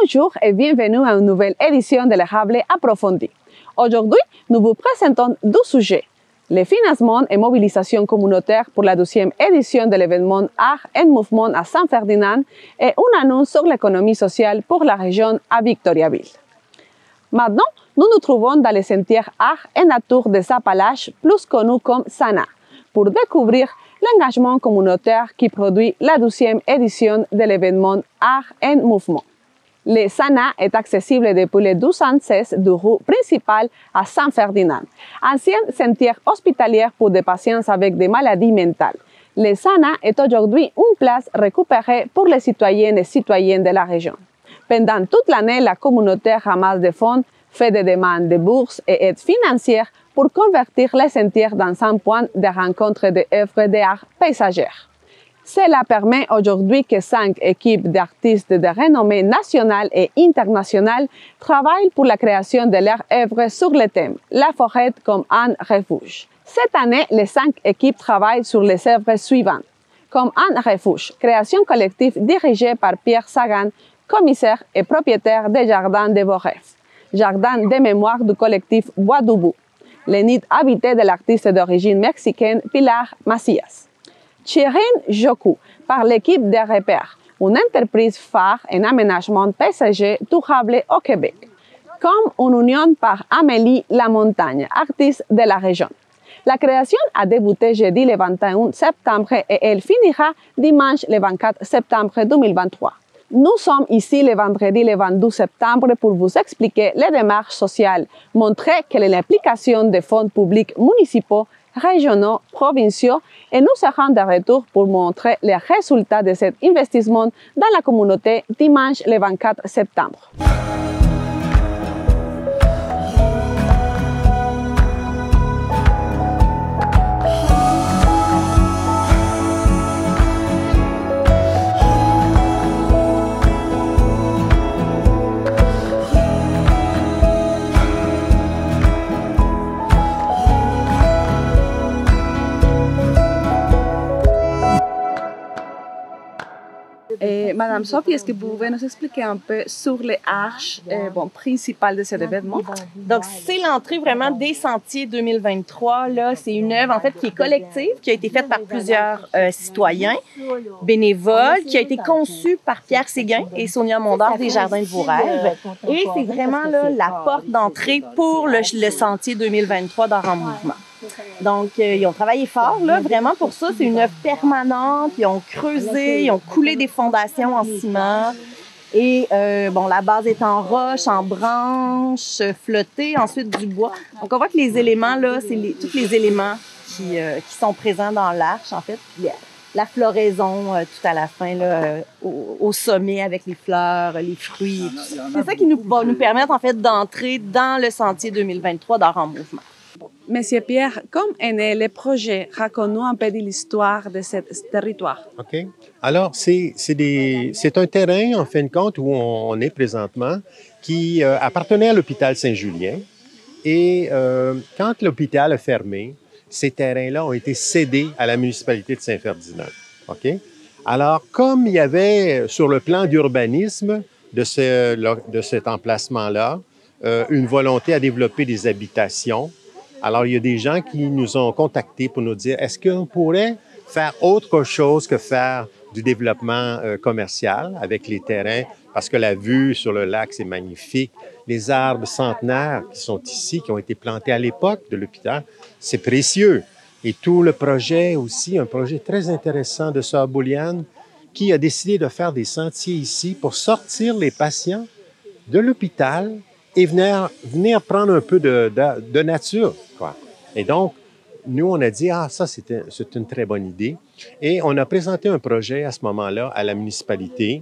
Bonjour et bienvenue à une nouvelle édition de l'Érable approfondi. Aujourd'hui, nous vous présentons deux sujets. Le financement et mobilisation communautaire pour la 12e édition de l'événement Art et Mouvement à Saint-Ferdinand et une annonce sur l'économie sociale pour la région à Victoriaville. Maintenant, nous nous trouvons dans les sentiers Art et Nature des Appalaches, plus connus comme SANA, pour découvrir l'engagement communautaire qui produit la 12e édition de l'événement Art et Mouvement. Le SANA est accessible depuis le 1216 du rue principale à Saint-Ferdinand, ancien sentier hospitalier pour des patients avec des maladies mentales. Le SANA est aujourd'hui une place récupérée pour les citoyennes et citoyens de la région. Pendant toute l'année, la communauté ramasse des fonds, fait des demandes de bourses et aides financières pour convertir les sentiers dans un point de rencontre d'œuvres d'art paysagères. Cela permet aujourd'hui que 5 équipes d'artistes de renommée nationale et internationale travaillent pour la création de leurs œuvres sur le thème « La forêt comme un refuge ». Cette année, les 5 équipes travaillent sur les œuvres suivantes. Comme un refuge, création collective dirigée par Pierre Sagan, commissaire et propriétaire des Jardins de vos rêves. Jardin de mémoire du collectif Bois du Bout. Le nid habité de l'artiste d'origine mexicaine Pilar Macías. Chirin Joku, par l'équipe de Repères, une entreprise phare en aménagement paysager durable au Québec. Comme une union par Amélie Lamontagne, artiste de la région. La création a débuté jeudi le 21 septembre et elle finira dimanche le 24 septembre 2023. Nous sommes ici le vendredi le 22 septembre pour vous expliquer les démarches sociales, montrer quelle est l'implication des fonds publics municipaux, régionaux, provinciaux et nous serons de retour pour montrer les résultats de cet investissement dans la communauté dimanche le 24 septembre. Madame Sophie, est-ce que vous pouvez nous expliquer un peu sur les arches principales de cet événement? Donc, c'est l'entrée vraiment des Sentiers 2023. Là, c'est une œuvre, en fait, qui est collective, qui a été faite par plusieurs citoyens, bénévoles, qui a été conçue par Pierre Séguin et Sonia Mondor des Jardins de vos rêves. Et c'est vraiment là, la porte d'entrée pour le Sentier 2023 d'Art en mouvement. Donc, ils ont travaillé fort, là, vraiment pour ça. C'est une œuvre permanente. Ils ont creusé, ils ont coulé des fondations en ciment. Et, la base est en roche, en branches, flottée, ensuite du bois. Donc, on voit que les éléments, là, c'est tous les éléments qui sont présents dans l'arche, en fait. Puis, la floraison tout à la fin, là, au sommet avec les fleurs, les fruits et tout ça. C'est ça qui va nous permettre, en fait, d'entrer dans le Sentier 2023 d'Art en mouvement. Monsieur Pierre, comme est né le projet, raconte-nous un peu de l'histoire de ce territoire. OK. Alors, c'est un terrain, en fin de compte, où on est présentement, qui appartenait à l'hôpital Saint-Julien. Et quand l'hôpital a fermé, ces terrains-là ont été cédés à la municipalité de Saint-Ferdinand. OK? Alors, comme il y avait, sur le plan d'urbanisme de cet emplacement-là, une volonté à développer des habitations, alors, il y a des gens qui nous ont contactés pour nous dire, est-ce qu'on pourrait faire autre chose que faire du développement commercial avec les terrains? Parce que la vue sur le lac, c'est magnifique. Les arbres centenaires qui sont ici, qui ont été plantés à l'époque de l'hôpital, c'est précieux. Et tout le projet aussi, un projet très intéressant de Sœur Bouliane, qui a décidé de faire des sentiers ici pour sortir les patients de l'hôpital et venir prendre un peu de nature, quoi. Et donc, nous, on a dit, ça, c'est une très bonne idée. Et on a présenté un projet à ce moment-là à la municipalité,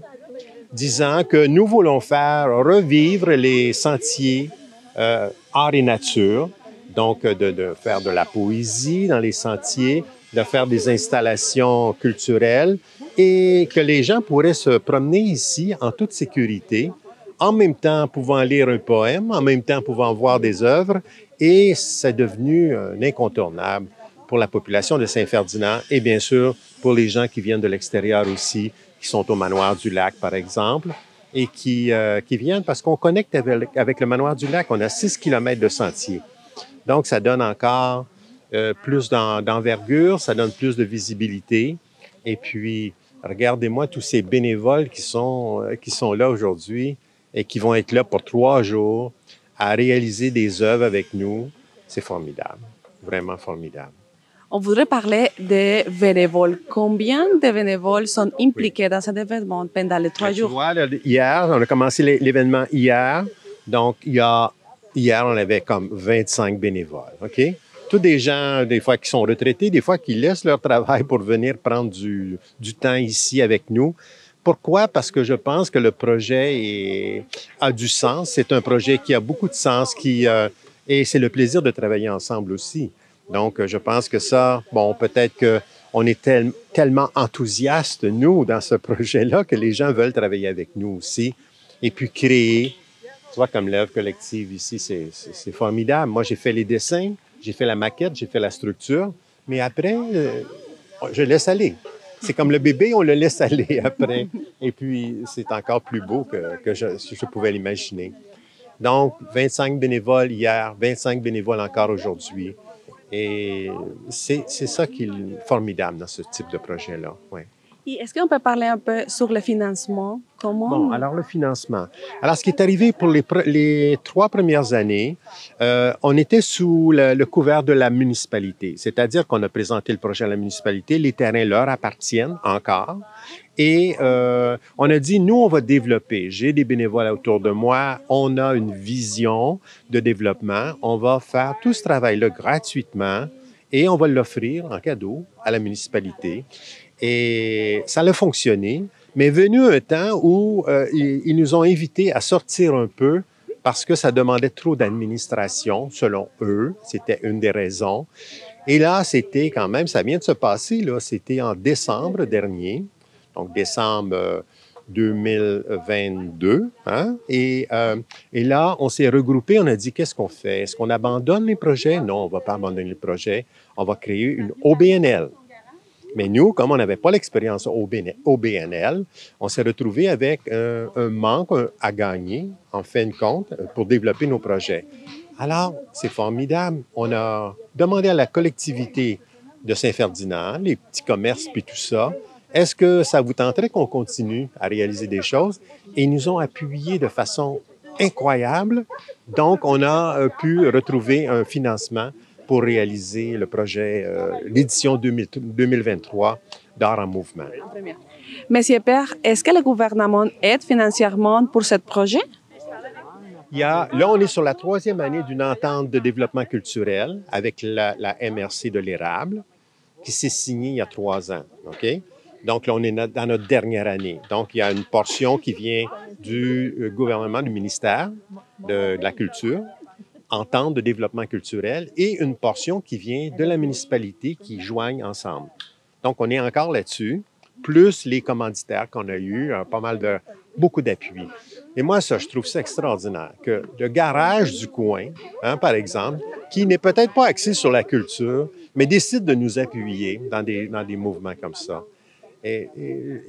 disant que nous voulons faire revivre les sentiers art et nature, donc de faire de la poésie dans les sentiers, de faire des installations culturelles et que les gens pourraient se promener ici en toute sécurité, en même temps pouvant lire un poème, en même temps pouvant voir des œuvres, et c'est devenu un incontournable pour la population de Saint-Ferdinand et bien sûr pour les gens qui viennent de l'extérieur aussi, qui sont au Manoir du Lac, par exemple. et qui viennent parce qu'on connecte avec le Manoir du Lac. On a 6 kilomètres de sentiers. Donc, ça donne encore plus d'envergure, ça donne plus de visibilité. Et puis, regardez-moi tous ces bénévoles qui sont là aujourd'hui et qui vont être là pour 3 jours à réaliser des œuvres avec nous. C'est formidable, vraiment formidable. On voudrait parler des bénévoles. Combien de bénévoles sont impliqués dans cet événement pendant les 3 jours? Tu vois, là, hier, on a commencé l'événement hier. Donc, hier, on avait comme 25 bénévoles, OK? Tous des gens, des fois, qui sont retraités, des fois, qui laissent leur travail pour venir prendre du temps ici avec nous. Pourquoi? Parce que je pense que le projet a du sens. C'est un projet qui a beaucoup de sens, et c'est le plaisir de travailler ensemble aussi. Donc, je pense que ça, bon, peut-être qu'on est tellement enthousiastes, nous, dans ce projet-là, que les gens veulent travailler avec nous aussi. Et puis créer, tu vois, comme l'œuvre collective ici, c'est formidable. Moi, j'ai fait les dessins, j'ai fait la maquette, j'ai fait la structure, mais après, je laisse aller. C'est comme le bébé, on le laisse aller après. Et puis, c'est encore plus beau que je pouvais l'imaginer. Donc, 25 bénévoles hier, 25 bénévoles encore aujourd'hui. Et c'est ça qui est formidable dans ce type de projet-là. Ouais. Et est-ce qu'on peut parler un peu sur le financement? Comment? Bon, alors le financement. Alors, ce qui est arrivé pour les 3 premières années, on était sous le couvert de la municipalité. C'est-à-dire qu'on a présenté le projet à la municipalité, les terrains leur appartiennent encore. Et on a dit, nous, on va développer. J'ai des bénévoles autour de moi. On a une vision de développement. On va faire tout ce travail-là gratuitement et on va l'offrir en cadeau à la municipalité. Et ça a fonctionné, mais est venu un temps où ils nous ont invités à sortir un peu parce que ça demandait trop d'administration, selon eux. C'était une des raisons. Et là, c'était quand même, ça vient de se passer, là, c'était en décembre dernier, donc décembre 2022. Hein? Et là, on s'est regroupés, on a dit, qu'est-ce qu'on fait? Est-ce qu'on abandonne les projets? Non, on ne va pas abandonner les projets. On va créer une OBNL. Mais nous, comme on n'avait pas l'expérience OBNL, on s'est retrouvés avec un manque à gagner, en fin de compte, pour développer nos projets. Alors, c'est formidable. On a demandé à la collectivité de Saint-Ferdinand, les petits commerces puis tout ça, est-ce que ça vous tenterait qu'on continue à réaliser des choses? Et ils nous ont appuyés de façon incroyable. Donc, on a pu retrouver un financement pour réaliser le projet, l'édition 2023 d'Art en mouvement. Monsieur Père, est-ce que le gouvernement aide financièrement pour ce projet? Là, on est sur la 3e année d'une entente de développement culturel avec la MRC de l'Érable, qui s'est signée il y a 3 ans. OK? Donc, là, on est dans notre dernière année. Donc, il y a une portion qui vient du gouvernement, du ministère de la Culture, entente de développement culturel, et une portion qui vient de la municipalité qui joignent ensemble. Donc, on est encore là-dessus, plus les commanditaires qu'on a eu, beaucoup d'appui. Et moi, ça, je trouve ça extraordinaire, que le garage du coin, hein, par exemple, qui n'est peut-être pas axé sur la culture, mais décide de nous appuyer dans des mouvements comme ça. Et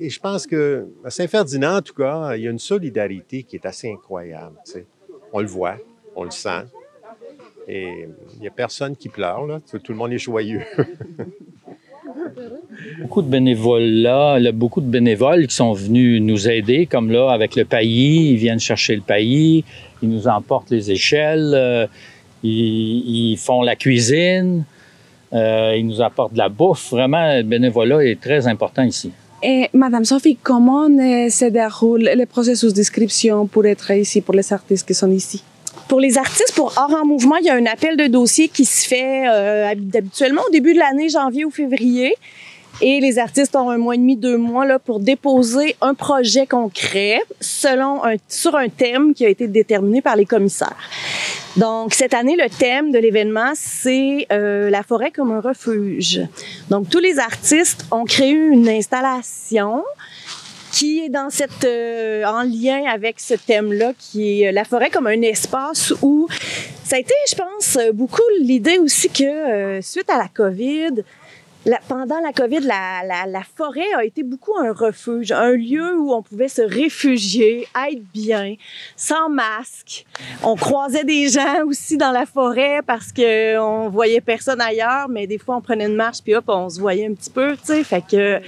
je pense que à Saint-Ferdinand, en tout cas, il y a une solidarité qui est assez incroyable. Tu sais. On le voit, on le sent. Et il n'y a personne qui pleure, là. Tout le monde est joyeux. Beaucoup de bénévoles qui sont venus nous aider, comme là, avec le paillis. Ils viennent chercher le paillis, ils nous emportent les échelles, ils font la cuisine, ils nous apportent de la bouffe. Vraiment, le bénévolat est très important ici. Et Madame Sophie, comment se déroule le processus d'inscription pour être ici, pour les artistes qui sont ici? Pour les artistes, pour Art en mouvement, il y a un appel de dossier qui se fait habituellement au début de l'année, janvier ou février. Et les artistes ont 1 mois et demi, 2 mois là, pour déposer un projet concret sur un thème qui a été déterminé par les commissaires. Donc, cette année, le thème de l'événement, c'est la forêt comme un refuge. Donc, tous les artistes ont créé une installation qui est dans en lien avec ce thème-là, qui est la forêt comme un espace où ça a été, je pense, beaucoup l'idée aussi que suite à la COVID, Pendant la COVID, la forêt a été beaucoup un refuge, un lieu où on pouvait se réfugier, être bien, sans masque. On croisait des gens aussi dans la forêt parce que on voyait personne ailleurs, mais des fois on prenait une marche puis hop, on se voyait un petit peu, tu sais. Fait que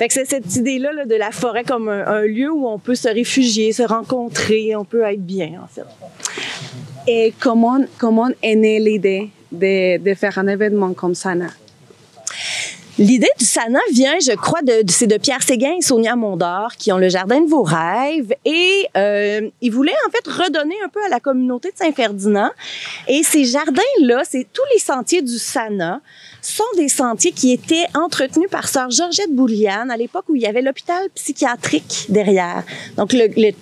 c'est cette idée-là là, de la forêt comme un lieu où on peut se réfugier, se rencontrer, on peut être bien en fait. Et comment est née l'idée de faire un événement comme ça? L'idée du Sana vient, je crois, c'est de Pierre Séguin et Sonia Mondor qui ont le Jardin de vos rêves et ils voulaient en fait redonner un peu à la communauté de Saint-Ferdinand. Et ces jardins-là, c'est tous les sentiers du Sana, sont des sentiers qui étaient entretenus par sœur Georgette Bouliane à l'époque où il y avait l'hôpital psychiatrique derrière. Donc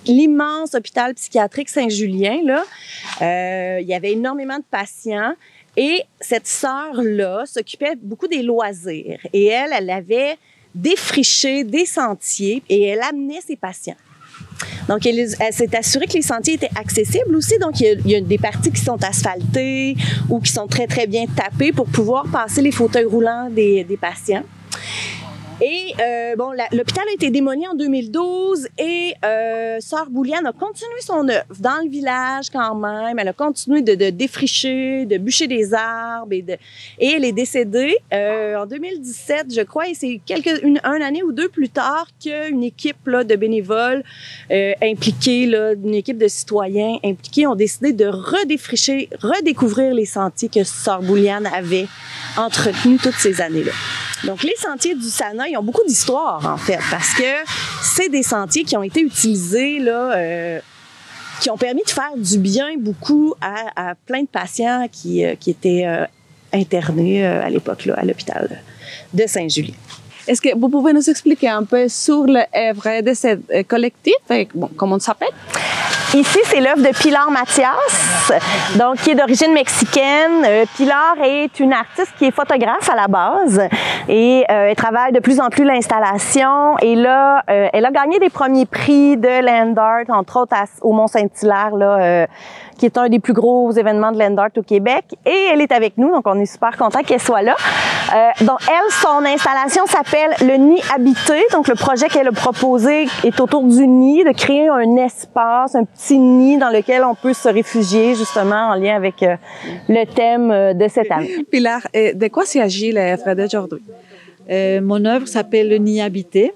l'immense hôpital psychiatrique Saint-Julien, là, il y avait énormément de patients. Et cette sœur-là s'occupait beaucoup des loisirs. Et elle avait défriché des sentiers et elle amenait ses patients. Donc, elle s'est assurée que les sentiers étaient accessibles aussi. Donc, il y a des parties qui sont asphaltées ou qui sont très, très bien tapées pour pouvoir passer les fauteuils roulants des patients. Et l'hôpital a été démoli en 2012 et sœur Bouliane a continué son œuvre dans le village quand même. Elle a continué de défricher, de bûcher des arbres et elle est décédée en 2017, je crois, et c'est une année ou deux plus tard qu'une équipe là, de bénévoles impliqués, là, une équipe de citoyens impliqués ont décidé de redéfricher, redécouvrir les sentiers que sœur Bouliane avait entretenus toutes ces années-là. Donc, les sentiers du Sana, ils ont beaucoup d'histoire, en fait, parce que c'est des sentiers qui ont été utilisés, là, qui ont permis de faire du bien beaucoup à plein de patients qui étaient internés à l'époque, là, à l'hôpital de Saint-Julien. Est-ce que vous pouvez nous expliquer un peu sur l'œuvre de ce collectif? Comment ça s'appelle? Ici, c'est l'œuvre de Pilar Mathias, donc qui est d'origine mexicaine. Pilar est une artiste qui est photographe à la base et elle travaille de plus en plus l'installation. Et là, elle a gagné des premiers prix de Land Art, entre autres au Mont-Saint-Hilaire, là, qui est un des plus gros événements de Land Art au Québec. Et elle est avec nous, donc on est super content qu'elle soit là. Donc elle, son installation s'appelle le Nid Habité. Donc le projet qu'elle a proposé est autour du nid, de créer un espace, un petit nid dans lequel on peut se réfugier, justement en lien avec le thème de cette année. Pilar, de quoi s'agit l'œuvre d'aujourd'hui? Mon œuvre s'appelle le Nid Habité.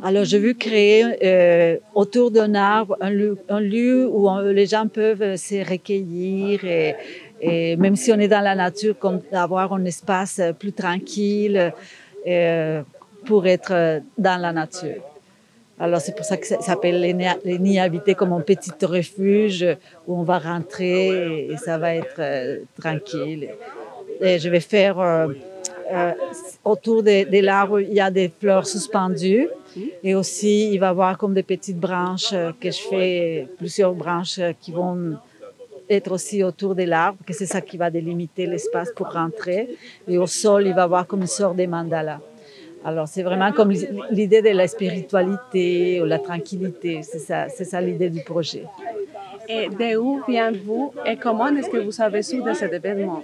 Alors, je veux créer autour d'un arbre un lieu où les gens peuvent se recueillir et même si on est dans la nature, comme d'avoir un espace plus tranquille pour être dans la nature. Alors, c'est pour ça que ça s'appelle les nids habités, comme un petit refuge où on va rentrer et ça va être tranquille. Et je vais faire autour de l'arbre, il y a des fleurs suspendues. Et aussi, il va y avoir comme des petites branches que je fais, plusieurs branches qui vont être aussi autour de l'arbre, que c'est ça qui va délimiter l'espace pour rentrer. Et au sol, il va y avoir comme une sorte de mandala. Alors, c'est vraiment comme l'idée de la spiritualité ou la tranquillité. C'est ça l'idée du projet. Et d'où vient-vous et comment est-ce que vous avez su de cet événement?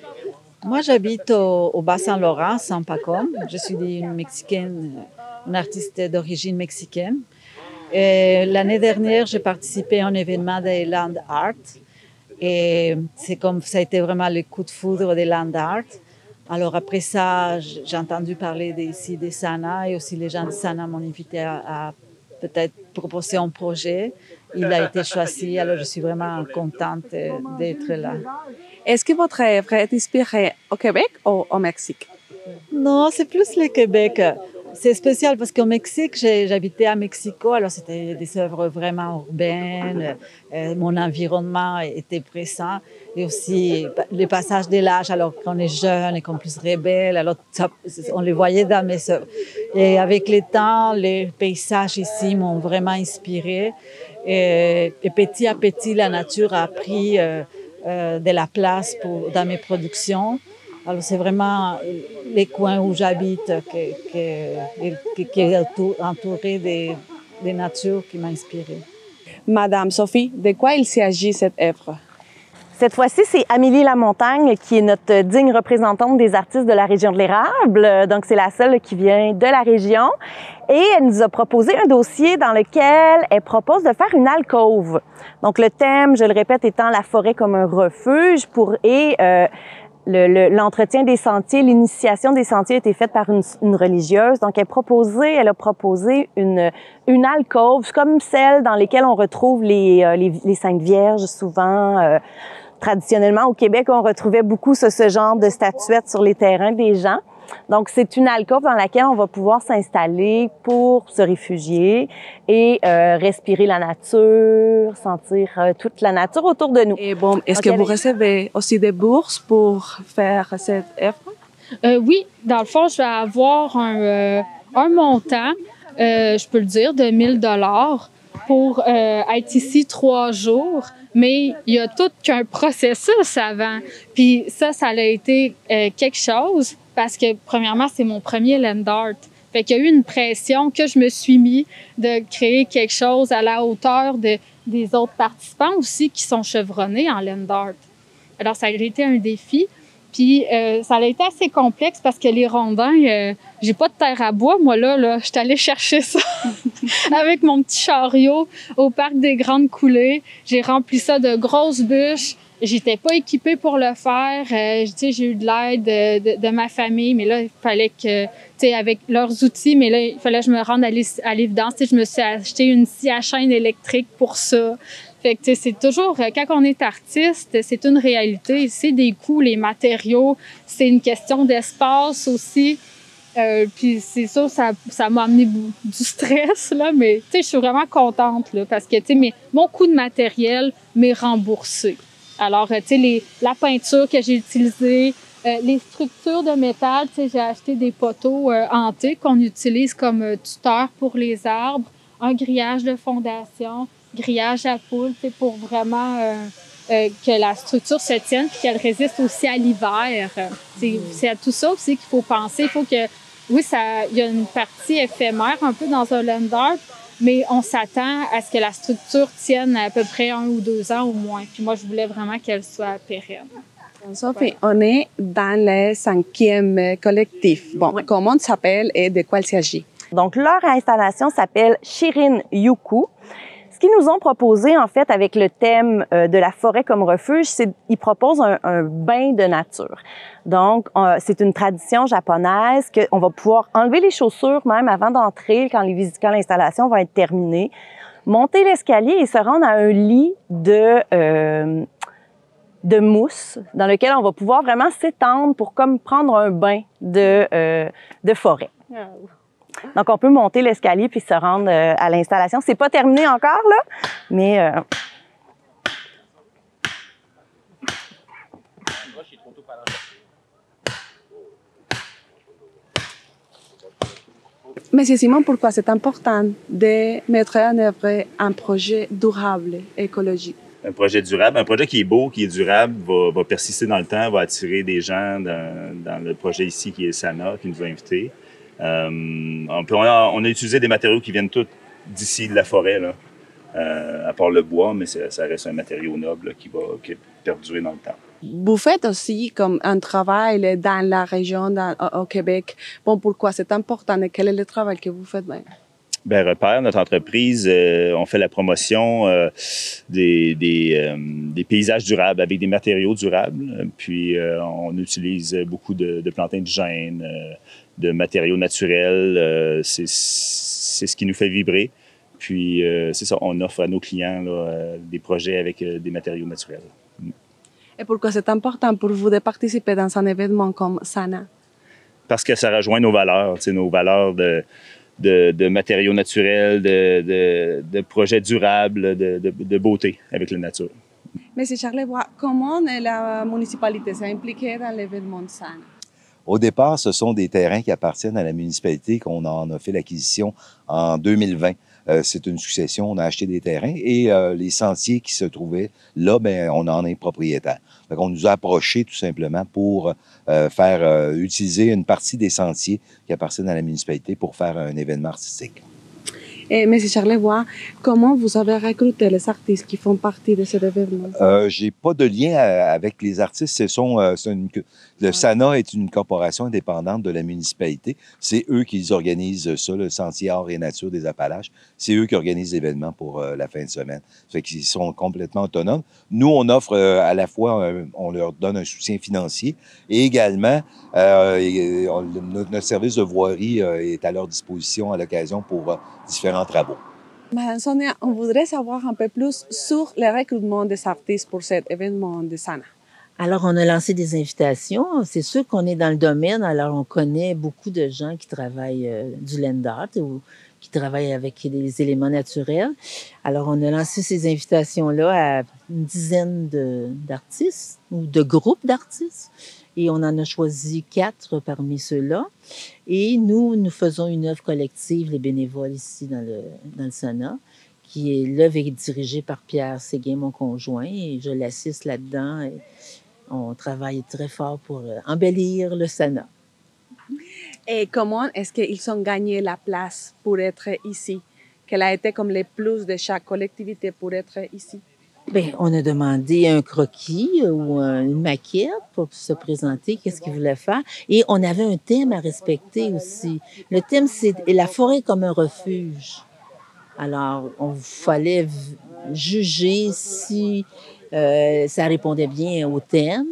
Moi, j'habite au Bas-Saint-Laurent, Saint-Pacôme. Je suis une Mexicaine, une artiste d'origine mexicaine. L'année dernière, j'ai participé à un événement de Land Art. Et c'est comme ça a été vraiment le coup de foudre de Land Art. Alors après ça, j'ai entendu parler ici des Sana et aussi les gens de Sana m'ont invité à peut-être proposer un projet. Il a été choisi, alors je suis vraiment contente d'être là. Est-ce que votre œuvre est inspirée au Québec ou au Mexique? Non, c'est plus le Québec. C'est spécial parce qu'au Mexique, j'habitais à Mexico, alors c'était des œuvres vraiment urbaines. Mon environnement était présent et aussi le passage de l'âge, alors qu'on est jeune et qu'on est plus rebelle, alors on les voyait dans mes œuvres. Et avec le temps, les paysages ici m'ont vraiment inspirée. Et petit à petit, la nature a pris de la place dans mes productions. Alors, c'est vraiment les coins où j'habite qui est entouré des natures qui m'ont inspirée. Madame Sophie, de quoi il s'agit cette œuvre? Cette fois-ci, c'est Amélie Lamontagne qui est notre digne représentante des artistes de la région de l'Érable. Donc, c'est la seule qui vient de la région. Et elle nous a proposé un dossier dans lequel elle propose de faire une alcôve. Donc, le thème, je le répète, étant la forêt comme un refuge l'entretien des sentiers, l'initiation des sentiers a été faite par une religieuse. Donc, elle a proposé une alcôve comme celle dans lesquelles on retrouve les Saintes Vierges souvent. Traditionnellement, au Québec, on retrouvait beaucoup ce genre de statuettes sur les terrains des gens. Donc, c'est une alcôve dans laquelle on va pouvoir s'installer pour se réfugier et respirer la nature, sentir toute la nature autour de nous. Et bon, est-ce que vous recevez aussi des bourses pour faire cette œuvre? Oui, dans le fond, je vais avoir un montant, je peux le dire, de 1 000 $ pour être ici 3 jours. Mais il y a tout qu'un processus avant. Puis ça a été quelque chose parce que, premièrement, c'est mon premier land art. Fait qu'il y a eu une pression que je me suis mis de créer quelque chose à la hauteur des autres participants aussi qui sont chevronnés en land art. Alors, ça a été un défi. Puis, ça a été assez complexe parce que les rondins, j'ai pas de terre à bois. Moi, là, je suis allée chercher ça avec mon petit chariot au parc des Grandes Coulées. J'ai rempli ça de grosses bûches. J'étais pas équipée pour le faire. J'ai eu de l'aide de ma famille, mais là, il fallait que, avec leurs outils, mais là, il fallait que je me rende à l'évidence. Je me suis acheté une scie à chaîne électrique pour ça. Fait que, c'est toujours, quand on est artiste, c'est une réalité. C'est des coûts, les matériaux. C'est une question d'espace aussi. Puis c'est ça m'a amené du stress, là. Mais, je suis vraiment contente, là, parce que, mon coût de matériel m'est remboursé. Alors, la peinture que j'ai utilisée, les structures de métal, j'ai acheté des poteaux hantés qu'on utilise comme tuteur pour les arbres, un grillage de fondation, grillage à poules, pour vraiment que la structure se tienne et qu'elle résiste aussi à l'hiver. C'est à tout ça aussi qu'il faut penser. Il faut que, oui, il y a une partie éphémère un peu dans un land art, mais on s'attend à ce que la structure tienne à peu près 1 ou 2 ans au moins. Puis moi, je voulais vraiment qu'elle soit pérenne. Sophie, on est dans le 5e collectif. Bon, oui. Comment ça s'appelle et de quoi il s'agit? Donc, leur installation s'appelle Shirin Yuku. Ce qu'ils nous ont proposé, en fait, avec le thème de la forêt comme refuge, c'est qu'ils proposent un bain de nature. Donc, c'est une tradition japonaise qu'on va pouvoir enlever les chaussures même avant d'entrer quand l'installation va être terminée, monter l'escalier et se rendre à un lit de mousse dans lequel on va pouvoir vraiment s'étendre pour comme prendre un bain de forêt. Donc, on peut monter l'escalier puis se rendre à l'installation. C'est pas terminé encore, là, mais... Monsieur Simon, pourquoi c'est important de mettre en œuvre un projet durable, écologique? Un projet durable, un projet qui est beau, qui est durable, va persister dans le temps, va attirer des gens dans le projet ici qui est Sana, qui nous a invités. On a utilisé des matériaux qui viennent tous d'ici, de la forêt, là, à part le bois, mais ça reste un matériau noble là, qui va perdurer dans le temps. Vous faites aussi comme un travail dans la région, au Québec. Bon, pourquoi c'est important et quel est le travail que vous faites bien? Ben, Repère, notre entreprise, on fait la promotion des paysages durables avec des matériaux durables. Puis, on utilise beaucoup de plantes indigènes, de matériaux naturels. C'est ce qui nous fait vibrer. Puis, c'est ça, on offre à nos clients là, des projets avec des matériaux naturels. Et pourquoi c'est important pour vous de participer dans un événement comme Sana? Parce que ça rejoint nos valeurs de matériaux naturels, de projets durables, de beauté avec la nature. Monsieur Charles-Bois, comment la municipalité s'est impliquée dans l'événement de Sana? Au départ, ce sont des terrains qui appartiennent à la municipalité qu'on en a fait l'acquisition en 2020. C'est une succession, on a acheté des terrains et les sentiers qui se trouvaient là, ben, on en est propriétaire. Donc, on nous a approchés tout simplement pour faire utiliser une partie des sentiers qui appartiennent à la municipalité pour faire un événement artistique. Et M. Charlevoix, comment vous avez recruté les artistes qui font partie de cet événement? J'ai pas de lien avec les artistes. Le SANA est une corporation indépendante de la municipalité. C'est eux qui organisent ça, le Sentier Art et Nature des Appalaches. C'est eux qui organisent l'événement pour la fin de semaine. Ça fait qu'ils sont complètement autonomes. Nous, on offre à la fois, on leur donne un soutien financier et également, notre service de voirie est à leur disposition à l'occasion pour différents travaux. Madame Sonia, on voudrait savoir un peu plus sur le recrutement des artistes pour cet événement de SANA. Alors, on a lancé des invitations. C'est sûr qu'on est dans le domaine, alors on connaît beaucoup de gens qui travaillent du land art ou qui travaillent avec des éléments naturels. Alors, on a lancé ces invitations-là à une dizaine d'artistes ou de groupes d'artistes. Et on en a choisi 4 parmi ceux-là. Et nous faisons une œuvre collective, les bénévoles ici dans le SANA, qui est l'œuvre est dirigée par Pierre Séguin, mon conjoint, et je l'assiste là-dedans. Et on travaille très fort pour embellir le SANA. Et comment est-ce qu'ils ont gagné la place pour être ici? Quel a été comme les plus de chaque collectivité pour être ici? Bien, on a demandé un croquis ou une maquette pour se présenter, qu'est-ce qu'ils voulaient faire. Et on avait un thème à respecter aussi. Le thème, c'est la forêt comme un refuge. Alors, on fallait juger si ça répondait bien au thème.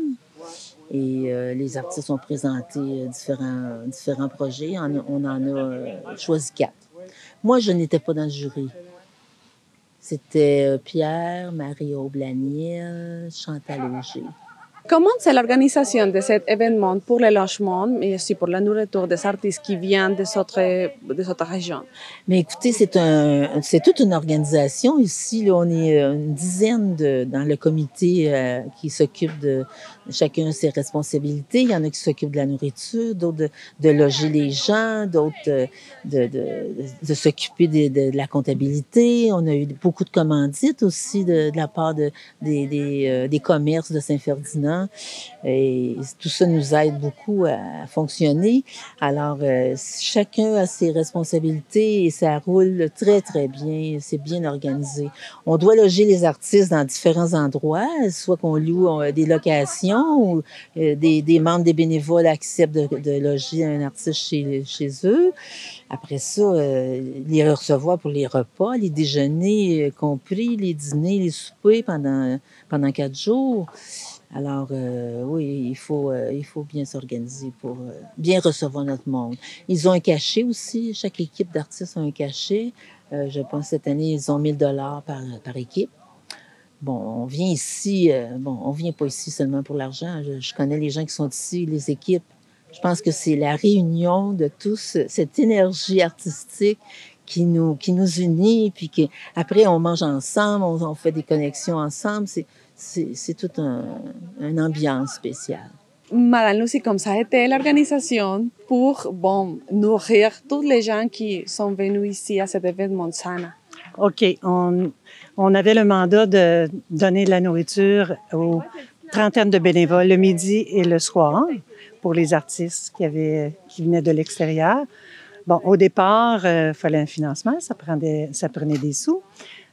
Et les artistes ont présenté différents projets. On en a choisi 4. Moi, je n'étais pas dans le jury. C'était Pierre, Marie-Aude Blaniel, Chantal Auger. Comment c'est l'organisation de cet événement pour le logement, mais aussi pour la nourriture des artistes qui viennent des autres régions? Mais écoutez, c'est toute une organisation. Ici, là, on est une dizaine dans le comité qui s'occupe de chacun ses responsabilités. Il y en a qui s'occupent de la nourriture, d'autres de loger les gens, d'autres de s'occuper de la comptabilité. On a eu beaucoup de commandites aussi de la part des commerces de Saint-Ferdinand. Et tout ça nous aide beaucoup à fonctionner. Alors, chacun a ses responsabilités et ça roule très, très bien. C'est bien organisé. On doit loger les artistes dans différents endroits, soit qu'on loue des locations ou des membres des bénévoles acceptent de loger un artiste chez eux. Après ça, les recevoir pour les repas, les déjeuners compris, les dîners, les soupers pendant 4 jours. Alors, oui, il faut bien s'organiser pour bien recevoir notre monde. Ils ont un cachet aussi. Chaque équipe d'artistes a un cachet. Je pense cette année, ils ont 1 000 $ par équipe. Bon, on vient ici, on vient pas ici seulement pour l'argent. Je connais les gens qui sont ici, les équipes. Je pense que c'est la réunion de tous, cette énergie artistique qui nous unit, puis après on mange ensemble, on fait des connexions ensemble. C'est toute une ambiance spéciale. Madame Lucie, comme ça a été l'organisation pour nourrir tous les gens qui sont venus ici à cet événement de SANA? OK. On avait le mandat de donner de la nourriture aux trentaines de bénévoles le midi et le soir pour les artistes qui venaient de l'extérieur. Bon, au départ, il fallait un financement, ça prenait des sous.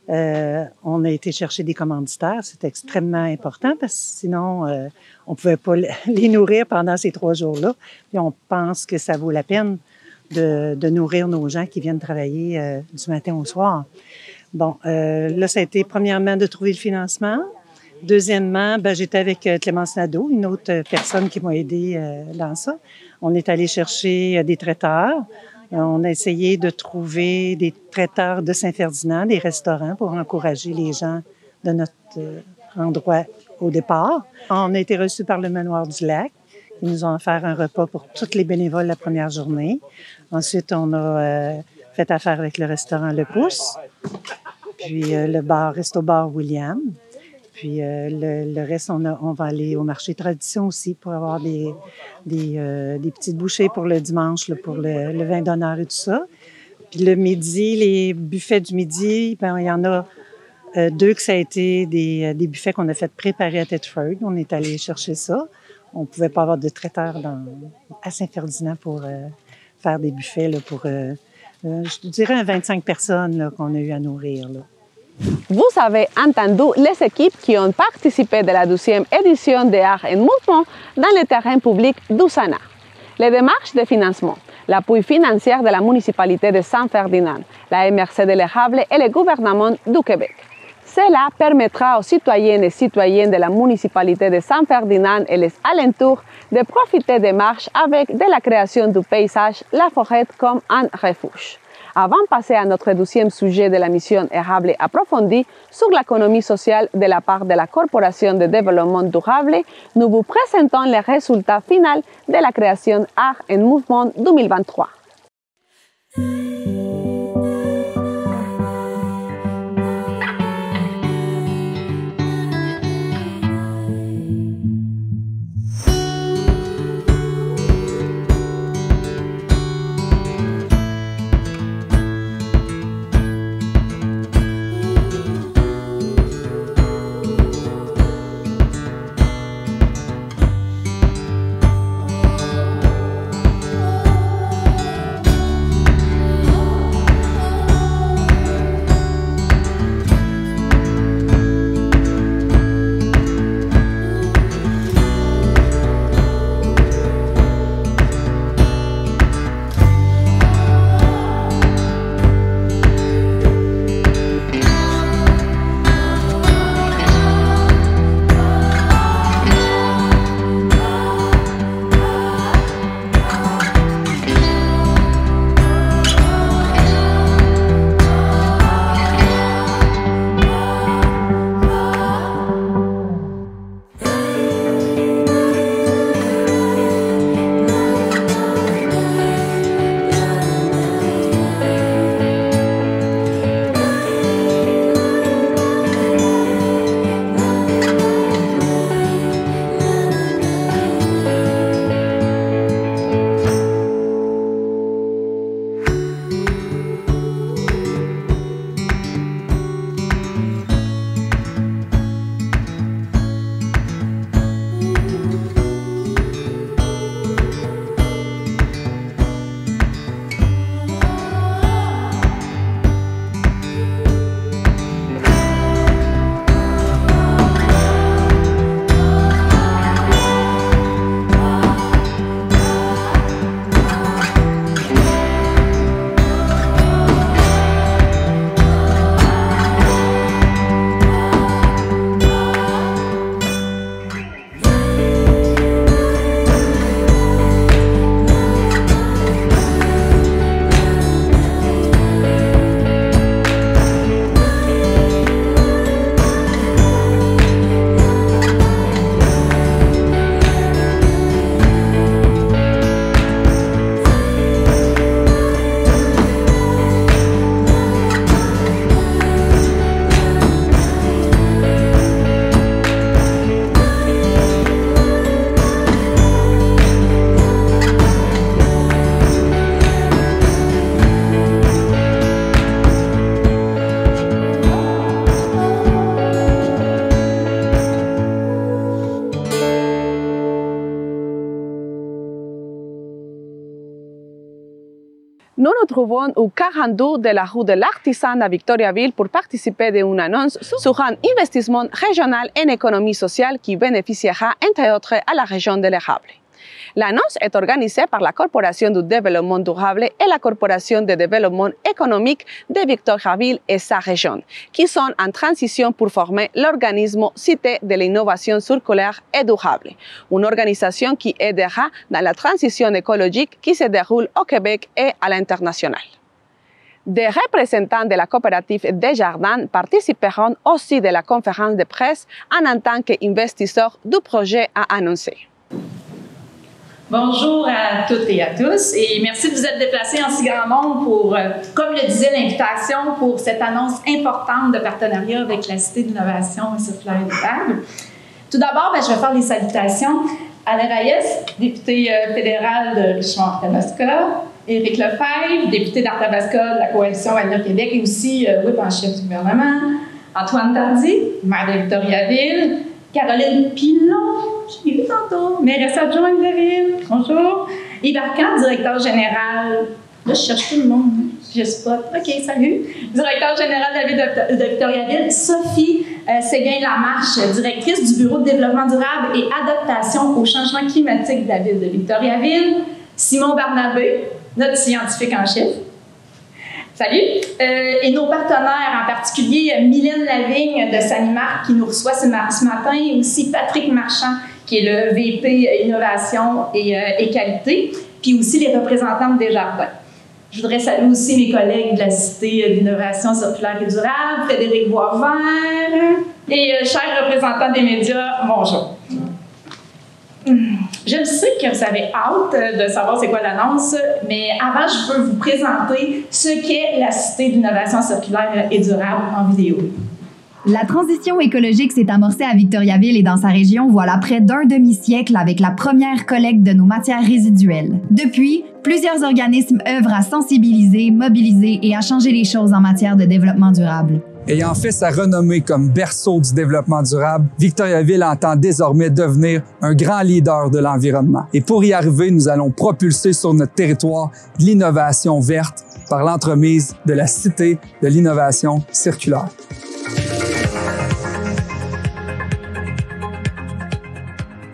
On a été chercher des commanditaires, c'était extrêmement important parce que sinon, on pouvait pas les nourrir pendant ces 3 jours-là. Puis on pense que ça vaut la peine de nourrir nos gens qui viennent travailler du matin au soir. Bon, là, ça a été premièrement de trouver le financement. Deuxièmement, j'étais avec Clémence Nadeau, une autre personne qui m'a aidé dans ça. On est allé chercher des traiteurs. On a essayé de trouver des traiteurs de Saint-Ferdinand, des restaurants pour encourager les gens de notre endroit au départ. On a été reçus par le Manoir du Lac. Ils nous ont offert un repas pour tous les bénévoles la première journée. Ensuite, on a fait affaire avec le restaurant Le Pouce, puis le Resto-Bar William. Puis le reste, on va aller au marché Tradition aussi pour avoir des petites bouchées pour le dimanche, là, pour le vin d'honneur et tout ça. Puis le midi, les buffets du midi, il y en a 2 que ça a été des buffets qu'on a fait préparer à Thetford. On est allé chercher ça. On ne pouvait pas avoir de traiteur à Saint-Ferdinand pour faire des buffets là, pour je dirais 25 personnes qu'on a eu à nourrir. Là. Vous avez entendu les équipes qui ont participé de la 12e édition de Art en Mouvement dans les terrains publics d'Ussana. Les démarches de financement, l'appui financier de la municipalité de Saint-Ferdinand, la MRC de l'Érable et le gouvernement du Québec. Cela permettra aux citoyennes et citoyens de la municipalité de Saint-Ferdinand et les alentours de profiter des marches avec de la création du paysage, la forêt comme un refuge. Avant de passer à notre 12e sujet de la mission Érable approfondie sur l'économie sociale de la part de la Corporation de développement durable, nous vous présentons les résultats finaux de la création Art en Mouvement 2023. Nous nous trouvons au 42 de la rue de l'Artisan à Victoriaville pour participer à une annonce sur un investissement régional en économie sociale qui bénéficiera, entre autres, à la région de l'Érable. L'annonce est organisée par la Corporation du développement durable et la Corporation de développement économique de Victoriaville et sa région, qui sont en transition pour former l'organisme Cité de l'innovation circulaire et durable, une organisation qui aidera dans la transition écologique qui se déroule au Québec et à l'international. Des représentants de la coopérative Desjardins participeront aussi de la conférence de presse en tant qu'investisseurs du projet à annoncer. Bonjour à toutes et à tous et merci de vous être déplacés en si grand nombre pour, comme le disait l'invitation, pour cette annonce importante de partenariat avec la Cité d'innovation et circulaire et durable. Tout d'abord, je vais faire les salutations à Alain Reyes, député fédéral de Richmond-Arthabasca, Éric Lefebvre, député d'Arthabasca de la Coalition Avenir Québec et aussi whip en chef du gouvernement, Antoine Tardy, maire de Victoriaville, Caroline Pilon, je l'ai vu tantôt, mairesse adjointe de la ville, bonjour, Yves Arcand, directeur général, là je cherche tout le monde, Je spot. OK, salut. Directeur général de la ville de Victoriaville, Sophie Séguin-Lamarche, directrice du Bureau de développement durable et adaptation au changement climatique de la ville de Victoriaville. Simon Barnabé, notre scientifique en chef. Salut. Et nos partenaires, en particulier Mylène Lavigne de Sanimark qui nous reçoit ce matin, et aussi Patrick Marchand qui est le VP Innovation et Qualité, puis aussi les représentants de Desjardins. Je voudrais saluer aussi mes collègues de la Cité d'Innovation circulaire et durable, Frédéric Boisvert et chers représentants des médias, bonjour. Je sais que vous avez hâte de savoir c'est quoi l'annonce, mais avant, je peux vous présenter ce qu'est la Cité d'innovation circulaire et durable en vidéo. La transition écologique s'est amorcée à Victoriaville et dans sa région voilà près d'un demi-siècle avec la première collecte de nos matières résiduelles. Depuis, plusieurs organismes œuvrent à sensibiliser, mobiliser et à changer les choses en matière de développement durable. Ayant fait sa renommée comme berceau du développement durable, Victoriaville entend désormais devenir un grand leader de l'environnement. Et pour y arriver, nous allons propulser sur notre territoire de l'innovation verte par l'entremise de la Cité de l'innovation circulaire.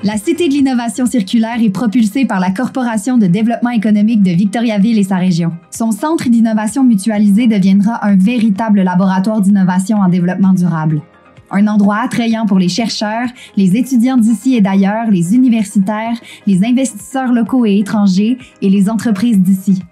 La Cité de l'innovation circulaire est propulsée par la Corporation de développement économique de Victoriaville et sa région. Son centre d'innovation mutualisé deviendra un véritable laboratoire d'innovation en développement durable. Un endroit attrayant pour les chercheurs, les étudiants d'ici et d'ailleurs, les universitaires, les investisseurs locaux et étrangers et les entreprises d'ici.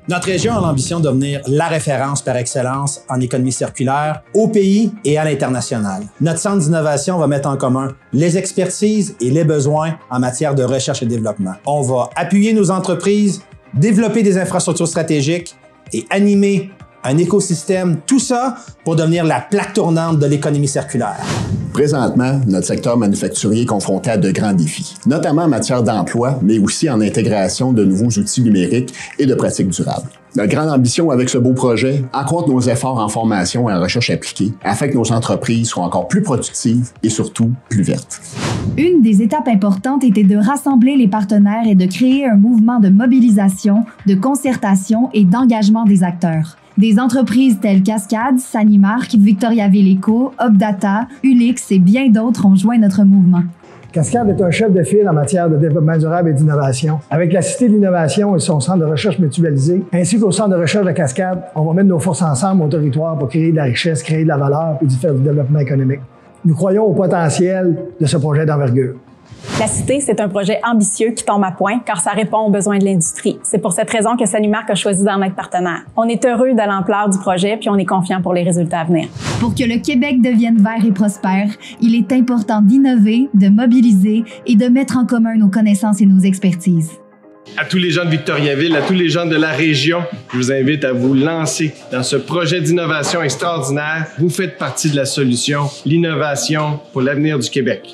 Notre région a l'ambition de devenir la référence par excellence en économie circulaire au pays et à l'international. Notre centre d'innovation va mettre en commun les expertises et les besoins en matière de recherche et développement. On va appuyer nos entreprises, développer des infrastructures stratégiques et animer un écosystème, tout ça pour devenir la plaque tournante de l'économie circulaire. Présentement, notre secteur manufacturier est confronté à de grands défis, notamment en matière d'emploi, mais aussi en intégration de nouveaux outils numériques et de pratiques durables. Notre grande ambition avec ce beau projet, accroître nos efforts en formation et en recherche appliquée afin que nos entreprises soient encore plus productives et surtout plus vertes. Une des étapes importantes était de rassembler les partenaires et de créer un mouvement de mobilisation, de concertation et d'engagement des acteurs. Des entreprises telles Cascade, Sanimark, Victoriaville Eco, Opdata, Ulix et bien d'autres ont joint notre mouvement. Cascade est un chef de file en matière de développement durable et d'innovation. Avec la Cité de l'innovation et son centre de recherche mutualisé, ainsi qu'au centre de recherche de Cascade, on va mettre nos forces ensemble au territoire pour créer de la richesse, créer de la valeur et faire du développement économique. Nous croyons au potentiel de ce projet d'envergure. La Cité, c'est un projet ambitieux qui tombe à point car ça répond aux besoins de l'industrie. C'est pour cette raison que Sanimark a choisi d'en être partenaire. On est heureux de l'ampleur du projet puis on est confiant pour les résultats à venir. Pour que le Québec devienne vert et prospère, il est important d'innover, de mobiliser et de mettre en commun nos connaissances et nos expertises. À tous les gens de Victoriaville, à tous les gens de la région, je vous invite à vous lancer dans ce projet d'innovation extraordinaire. Vous faites partie de la solution, l'innovation pour l'avenir du Québec.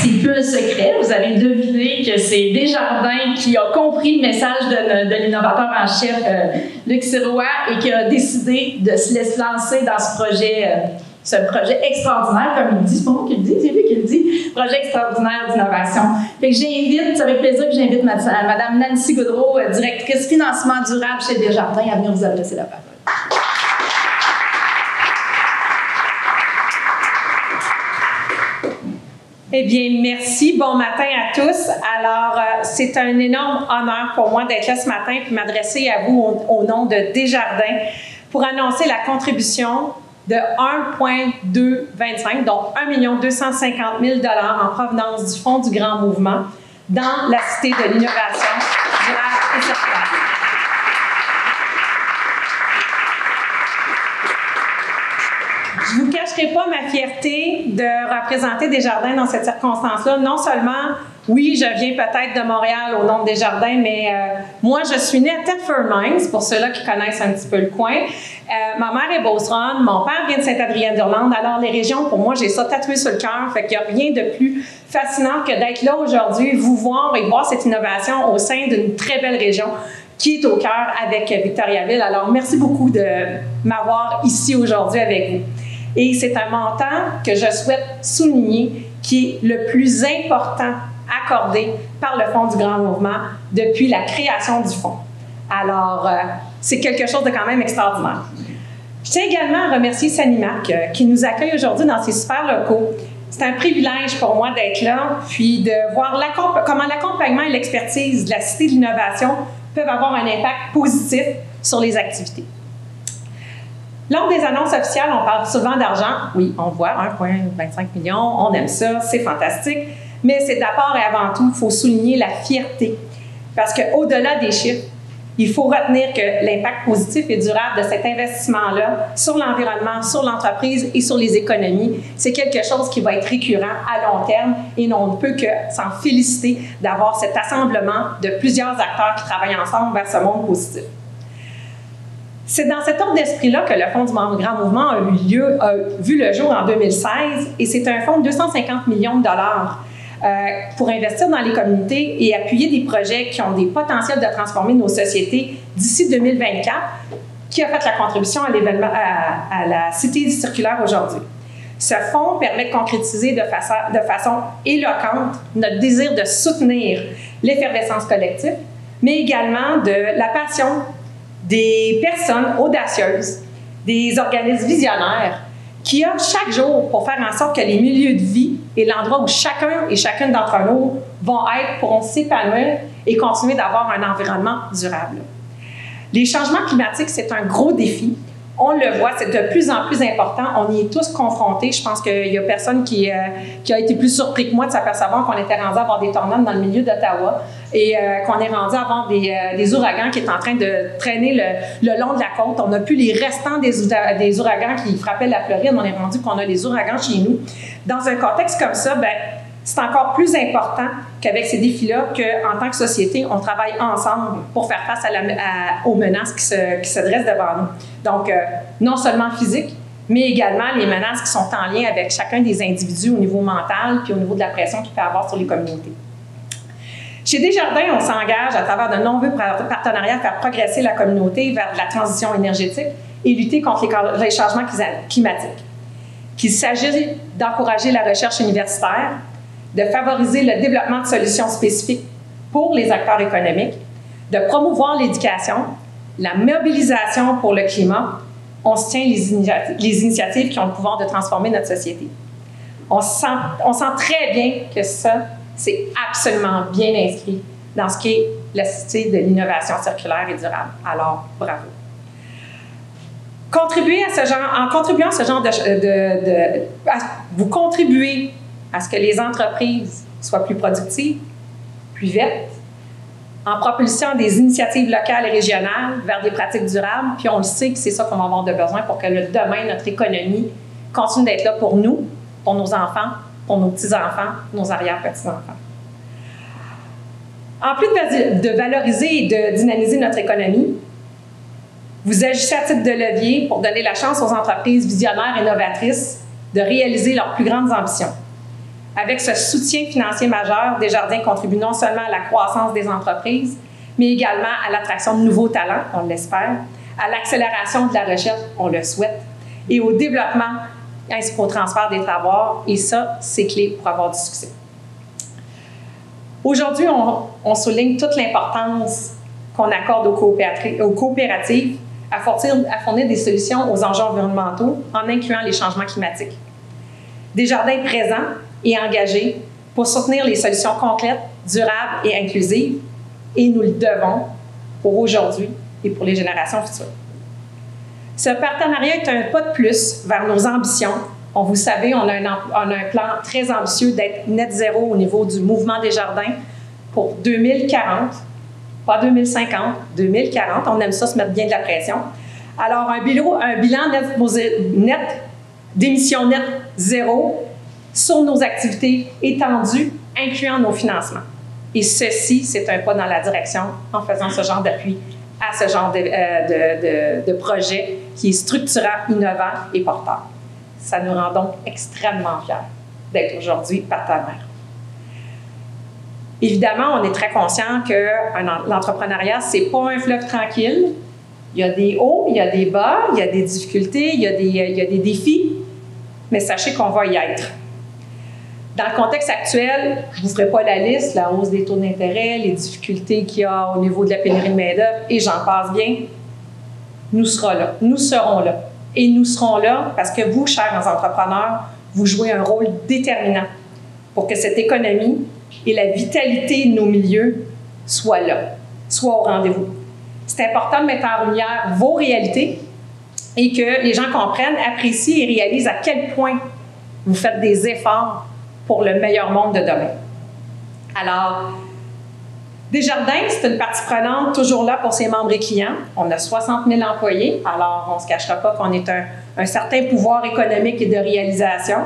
C'est plus un secret. Vous avez deviné que c'est Desjardins qui a compris le message de l'innovateur en chef, Luc Sirois, et qui a décidé de se lancer dans ce projet extraordinaire, comme il dit. C'est pas moi qui le dis, c'est lui qui le dit. Projet extraordinaire d'innovation. Fait que c'est avec plaisir que j'invite Mme Nancy Gaudreault, directrice financement durable chez Desjardins, à venir vous adresser la parole. Eh bien, merci. Bon matin à tous. Alors, c'est un énorme honneur pour moi d'être là ce matin et m'adresser à vous au nom de Desjardins pour annoncer la contribution de 1,225, donc 1 250 000 $ en provenance du Fonds du Grand Mouvement dans la Cité de l'innovation durable et circulaire. Je ne vous cacherai pas ma fierté de représenter Desjardins dans cette circonstance-là. Non seulement, oui, je viens peut-être de Montréal au nom de Desjardins, mais moi, je suis née à Thetford Mines, pour ceux-là qui connaissent un petit peu le coin. Ma mère est beauceronne, mon père vient de Sainte-Adrienne-d'Irlande. Alors, les régions, pour moi, j'ai ça tatoué sur le cœur. Fait qu'il n'y a rien de plus fascinant que d'être là aujourd'hui, vous voir et voir cette innovation au sein d'une très belle région qui est au cœur avec Victoriaville. Alors, merci beaucoup de m'avoir ici aujourd'hui avec vous. Et c'est un montant que je souhaite souligner qui est le plus important accordé par le Fonds du Grand Mouvement depuis la création du fonds. Alors, c'est quelque chose de quand même extraordinaire. Je tiens également à remercier Sanimac qui nous accueille aujourd'hui dans ces super locaux. C'est un privilège pour moi d'être là, puis de voir comment l'accompagnement et l'expertise de la Cité de l'innovation peuvent avoir un impact positif sur les activités. Lors des annonces officielles, on parle souvent d'argent. Oui, on voit 1,25 million, on aime ça, c'est fantastique. Mais c'est d'abord et avant tout, il faut souligner la fierté. Parce qu'au-delà des chiffres, il faut retenir que l'impact positif et durable de cet investissement-là sur l'environnement, sur l'entreprise et sur les économies, c'est quelque chose qui va être récurrent à long terme et on ne peut que s'en féliciter d'avoir cet assemblement de plusieurs acteurs qui travaillent ensemble vers ce monde positif. C'est dans cet ordre d'esprit-là que le Fonds du Grand Mouvement a vu le jour en 2016 et c'est un fonds de 250 millions de dollars pour investir dans les communautés et appuyer des projets qui ont des potentiels de transformer nos sociétés d'ici 2024, qui a fait la contribution à l'événement, à la Cité circulaire aujourd'hui. Ce fonds permet de concrétiser de façon éloquente notre désir de soutenir l'effervescence collective, mais également de la passion des personnes audacieuses, des organismes visionnaires qui œuvrent chaque jour pour faire en sorte que les milieux de vie et l'endroit où chacun et chacune d'entre nous pourront s'épanouir et continuer d'avoir un environnement durable. Les changements climatiques, c'est un gros défi. On le voit, c'est de plus en plus important. On y est tous confrontés. Je pense qu'il n'y a personne qui a été plus surpris que moi de s'apercevoir qu'on était rendu à avoir des tornades dans le milieu d'Ottawa et qu'on est rendu à avoir des ouragans qui est en train de traîner le long de la côte. On n'a plus les restants des ouragans qui frappaient la Floride. On est rendu qu'on a des ouragans chez nous. Dans un contexte comme ça, c'est encore plus important qu'avec ces défis-là, qu'en tant que société, on travaille ensemble pour faire face aux menaces qui se dressent devant nous. Donc, non seulement physique, mais également les menaces qui sont en lien avec chacun des individus au niveau mental puis au niveau de la pression qu'il peut avoir sur les communautés. Chez Desjardins, on s'engage à travers de nombreux partenariats à faire progresser la communauté vers de la transition énergétique et lutter contre les changements climatiques. Qu'il s'agisse d'encourager la recherche universitaire, de favoriser le développement de solutions spécifiques pour les acteurs économiques, de promouvoir l'éducation, la mobilisation pour le climat, on se tient les initiatives qui ont le pouvoir de transformer notre société. On sent très bien que ça, c'est absolument bien inscrit dans ce qui est la Cité de l'innovation circulaire et durable. Alors, bravo. En contribuant à ce genre vous contribuez à ce que les entreprises soient plus productives, plus vertes, en propulsant des initiatives locales et régionales vers des pratiques durables. Puis on le sait que c'est ça qu'on va avoir de besoin pour que demain, notre économie continue d'être là pour nous, pour nos enfants, pour nos petits-enfants, nos arrière-petits-enfants. En plus de valoriser et de dynamiser notre économie, vous agissez à titre de levier pour donner la chance aux entreprises visionnaires et novatrices de réaliser leurs plus grandes ambitions. Avec ce soutien financier majeur, Desjardins contribue non seulement à la croissance des entreprises, mais également à l'attraction de nouveaux talents, on l'espère, à l'accélération de la recherche, on le souhaite, et au développement ainsi qu'au transfert des savoirs, et ça, c'est clé pour avoir du succès. Aujourd'hui, on souligne toute l'importance qu'on accorde aux coopératives à fournir des solutions aux enjeux environnementaux en incluant les changements climatiques. Desjardins est présent et engagé pour soutenir les solutions concrètes, durables et inclusives, et nous le devons pour aujourd'hui et pour les générations futures. Ce partenariat est un pas de plus vers nos ambitions. Vous savez, on a un plan très ambitieux d'être net zéro au niveau du mouvement Desjardins pour 2040, pas 2050, 2040. On aime ça se mettre bien de la pression. Alors, un bilan d'émissions net zéro sur nos activités étendues, incluant nos financements. Et ceci, c'est un pas dans la direction en faisant ce genre d'appui à ce genre de projet qui est structurant, innovant et porteur. Ça nous rend donc extrêmement fiers d'être aujourd'hui partenaires. Évidemment, on est très conscient que l'entrepreneuriat, ce n'est pas un fleuve tranquille. Il y a des hauts, il y a des bas, il y a des difficultés, il y a des défis. mais sachez qu'on va y être. Dans le contexte actuel, je ne vous ferai pas la liste, la hausse des taux d'intérêt, les difficultés qu'il y a au niveau de la pénurie de main-d'œuvre, et j'en passe bien. Nous serons là. Nous serons là. Et nous serons là parce que vous, chers entrepreneurs, vous jouez un rôle déterminant pour que cette économie et la vitalité de nos milieux soient là, soient au rendez-vous. C'est important de mettre en lumière vos réalités et que les gens comprennent, apprécient et réalisent à quel point vous faites des efforts pour le meilleur monde de demain. Alors, Desjardins, c'est une partie prenante toujours là pour ses membres et clients. On a 60 000 employés, alors on ne se cachera pas qu'on est un certain pouvoir économique et de réalisation.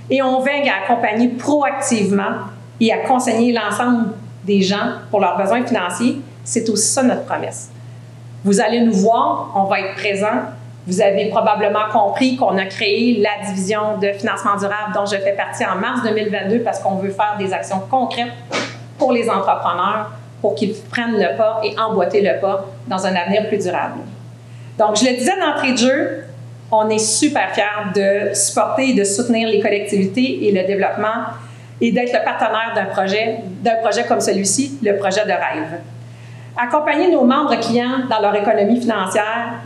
Et on veille à accompagner proactivement et à conseiller l'ensemble des gens pour leurs besoins financiers. C'est aussi ça notre promesse. Vous allez nous voir, on va être présents. Vous avez probablement compris qu'on a créé la division de financement durable dont je fais partie en mars 2022 parce qu'on veut faire des actions concrètes pour les entrepreneurs, pour qu'ils prennent le pas et emboîter le pas dans un avenir plus durable. Donc, je le disais d'entrée de jeu, on est super fiers de supporter et de soutenir les collectivités et le développement et d'être le partenaire d'un projet comme celui-ci, le projet de rêve. Accompagner nos membres clients dans leur économie financière,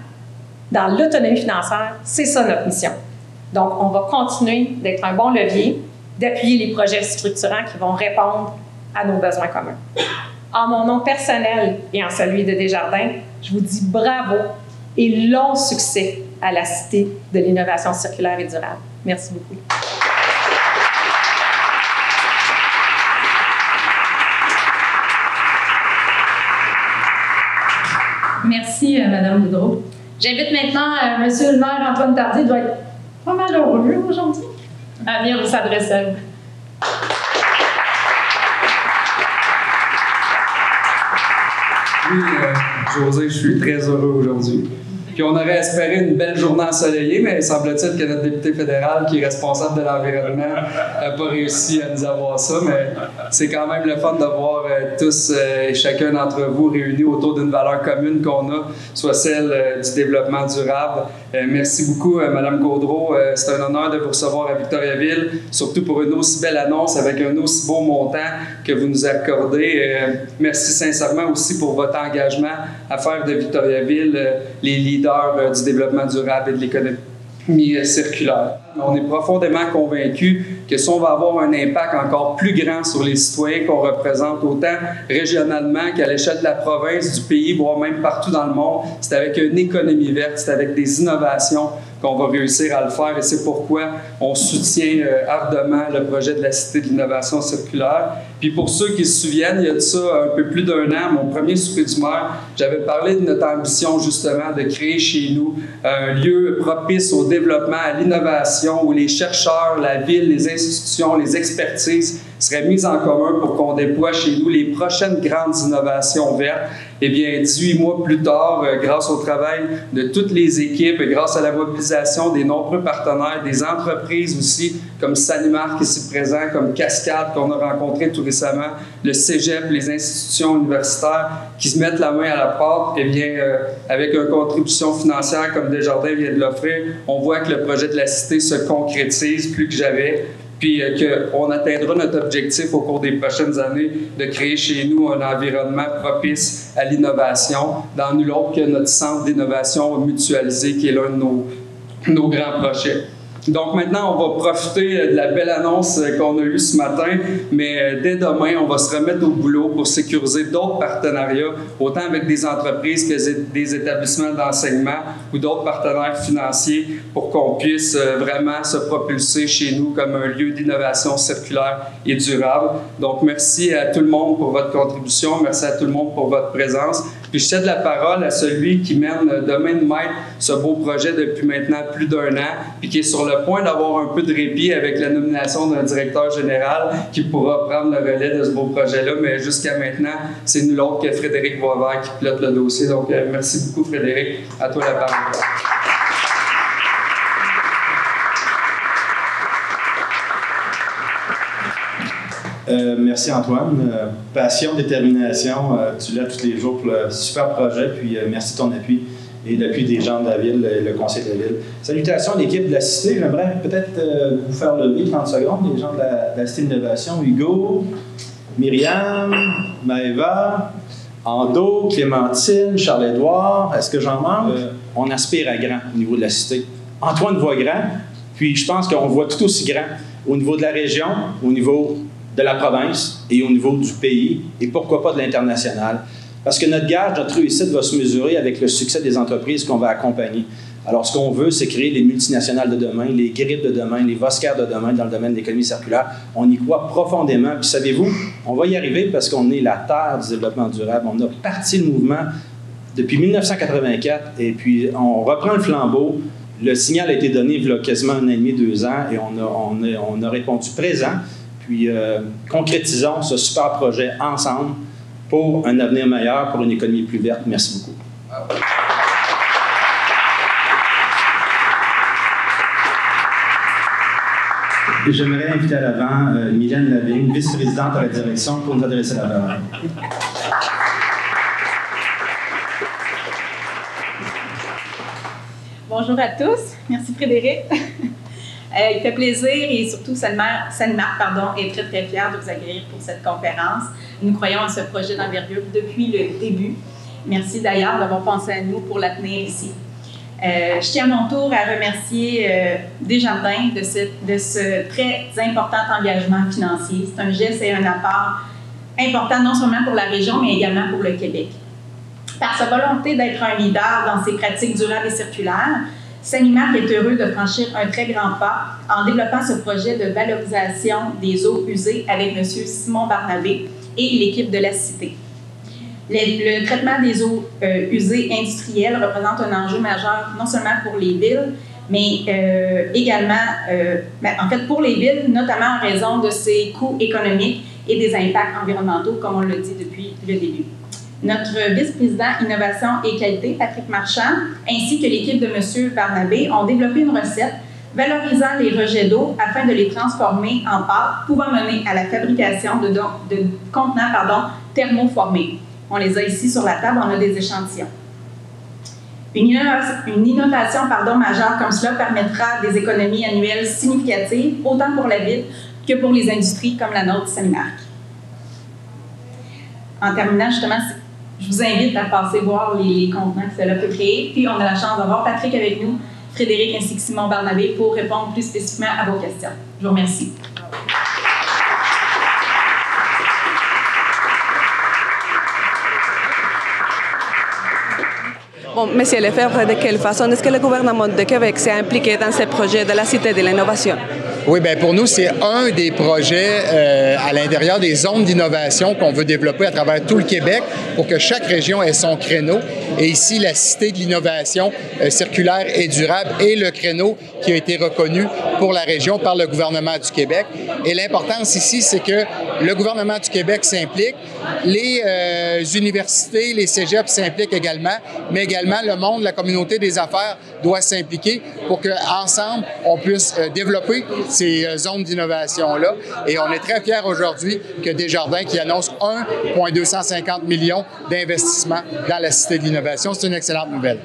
dans l'autonomie financière, c'est ça notre mission. Donc, on va continuer d'être un bon levier, d'appuyer les projets structurants qui vont répondre à nos besoins communs. En mon nom personnel et en celui de Desjardins, je vous dis bravo et long succès à la Cité de l'innovation circulaire et durable. Merci beaucoup. Merci, Mme Boudreau. J'invite maintenant M. le maire Antoine Tardy, il doit être pas mal heureux aujourd'hui, à venir vous s'adresser à vous. Oui, José, je suis très heureux aujourd'hui. Puis on aurait espéré une belle journée ensoleillée, mais il semble-t-il que notre député fédéral, qui est responsable de l'environnement, n'a pas réussi à nous avoir ça. Mais c'est quand même le fun de voir tous et chacun d'entre vous réunis autour d'une valeur commune qu'on a, soit celle du développement durable. Merci beaucoup, Mme Gaudreau. C'est un honneur de vous recevoir à Victoriaville, surtout pour une aussi belle annonce avec un aussi beau montant que vous nous accordez. Merci sincèrement aussi pour votre engagement à faire de Victoriaville les leaders du développement durable et de l'économie circulaire. On est profondément convaincus que si on va avoir un impact encore plus grand sur les citoyens qu'on représente, autant régionalement qu'à l'échelle de la province, du pays, voire même partout dans le monde, c'est avec une économie verte, c'est avec des innovations qu'on va réussir à le faire et c'est pourquoi on soutient ardemment le projet de la Cité de l'innovation circulaire. Puis pour ceux qui se souviennent, il y a de ça un peu plus d'un an, mon premier souper du maire, j'avais parlé de notre ambition justement de créer chez nous un lieu propice au développement, à l'innovation, où les chercheurs, la ville, les institutions, les expertises seraient mises en commun pour qu'on déploie chez nous les prochaines grandes innovations vertes. Eh bien, 18 mois plus tard, grâce au travail de toutes les équipes et grâce à la mobilisation des nombreux partenaires, des entreprises aussi, comme Sanimark ici présent, comme Cascade qu'on a rencontré tout récemment, le Cégep, les institutions universitaires qui se mettent la main à la pâte, eh bien, avec une contribution financière comme Desjardins vient de l'offrir, on voit que le projet de la Cité se concrétise plus que jamais. Puis qu'on atteindra notre objectif au cours des prochaines années de créer chez nous un environnement propice à l'innovation dans nul autre que notre centre d'innovation mutualisé qui est l'un de nos grands projets. Donc maintenant, on va profiter de la belle annonce qu'on a eue ce matin, mais dès demain, on va se remettre au boulot pour sécuriser d'autres partenariats, autant avec des entreprises que des établissements d'enseignement ou d'autres partenaires financiers pour qu'on puisse vraiment se propulser chez nous comme un lieu d'innovation circulaire et durable. Donc merci à tout le monde pour votre contribution, merci à tout le monde pour votre présence. Puis je cède la parole à celui qui mène de main de maître ce beau projet depuis maintenant plus d'un an, puis qui est sur le point d'avoir un peu de répit avec la nomination d'un directeur général qui pourra prendre le relais de ce beau projet-là. Mais jusqu'à maintenant, c'est nul autre que Frédéric Boisvert qui pilote le dossier. Donc, merci beaucoup, Frédéric. À toi la parole. Merci Antoine. Passion, détermination, tu l'as tous les jours pour le super projet, puis merci de ton appui. et l'appui des gens de la ville, le conseil de la ville. Salutations à l'équipe de la Cité. J'aimerais peut-être vous faire lever 30 secondes, les gens de la Cité d'Innovation. Hugo, Myriam, Maëva, Ando, Clémentine, Charles-Édouard. Est-ce que j'en manque? On aspire à grand au niveau de la Cité. Antoine voit grand, puis je pense qu'on voit tout aussi grand au niveau de la région, au niveau de la province et au niveau du pays, et pourquoi pas de l'international. Parce que notre gage, notre réussite va se mesurer avec le succès des entreprises qu'on va accompagner. Alors, ce qu'on veut, c'est créer les multinationales de demain, les Gripp de demain, les Voscaire de demain dans le domaine de l'économie circulaire. On y croit profondément. Puis, savez-vous, on va y arriver parce qu'on est la terre du développement durable. On a parti le mouvement depuis 1984 et puis on reprend le flambeau. Le signal a été donné il y a quasiment 1 an et demi, 2 ans et on a répondu présent. Puis, concrétisons ce super projet ensemble pour un avenir meilleur, pour une économie plus verte. Merci beaucoup. Et j'aimerais inviter à l'avant Mylène Lavigne, vice-présidente à la direction, pour nous adresser la parole. Bonjour à tous. Merci Frédéric. Il fait plaisir et surtout Sainte-Marc est très, très fière de vous accueillir pour cette conférence. Nous croyons à ce projet d'envergure depuis le début. Merci d'ailleurs d'avoir pensé à nous pour la tenir ici. Je tiens à mon tour à remercier Desjardins de ce très important engagement financier. C'est un geste et un apport important non seulement pour la région, mais également pour le Québec. Par sa volonté d'être un leader dans ses pratiques durables et circulaires, Sanimarc est heureux de franchir un très grand pas en développant ce projet de valorisation des eaux usées avec M. Simon Barnabé et l'équipe de la Cité. Le traitement des eaux usées industrielles représente un enjeu majeur non seulement pour les villes, mais également, en fait pour les villes, notamment en raison de ses coûts économiques et des impacts environnementaux, comme on le dit depuis le début. Notre vice-président Innovation et Qualité, Patrick Marchand, ainsi que l'équipe de M. Barnabé ont développé une recette valorisant les rejets d'eau afin de les transformer en pâte pouvant mener à la fabrication de contenants thermoformés. On les a ici sur la table, on a des échantillons. Une innovation majeure comme cela permettra des économies annuelles significatives, autant pour la ville que pour les industries comme la nôtre, Sanimarc. En terminant, justement, je vous invite à passer voir les contenants que cela peut créer. Puis, on a la chance d'avoir Patrick avec nous, Frédéric ainsi que Simon Barnabé pour répondre plus spécifiquement à vos questions. Je vous remercie. Bon, Monsieur Lefebvre, de quelle façon est-ce que le gouvernement de Québec s'est impliqué dans ce projet de la Cité de l'Innovation? Oui, bien pour nous, c'est un des projets à l'intérieur des zones d'innovation qu'on veut développer à travers tout le Québec pour que chaque région ait son créneau. Et ici, la Cité de l'innovation circulaire et durable est le créneau qui a été reconnu pour la région par le gouvernement du Québec. Et l'importance ici, c'est que le gouvernement du Québec s'implique, les universités, les cégeps s'impliquent également, mais également le monde, la communauté des affaires doit s'impliquer pour qu'ensemble, on puisse développer ces zones d'innovation-là. Et on est très fiers aujourd'hui que Desjardins qui annonce 1,250 millions d'investissements dans la Cité de l'innovation. C'est une excellente nouvelle.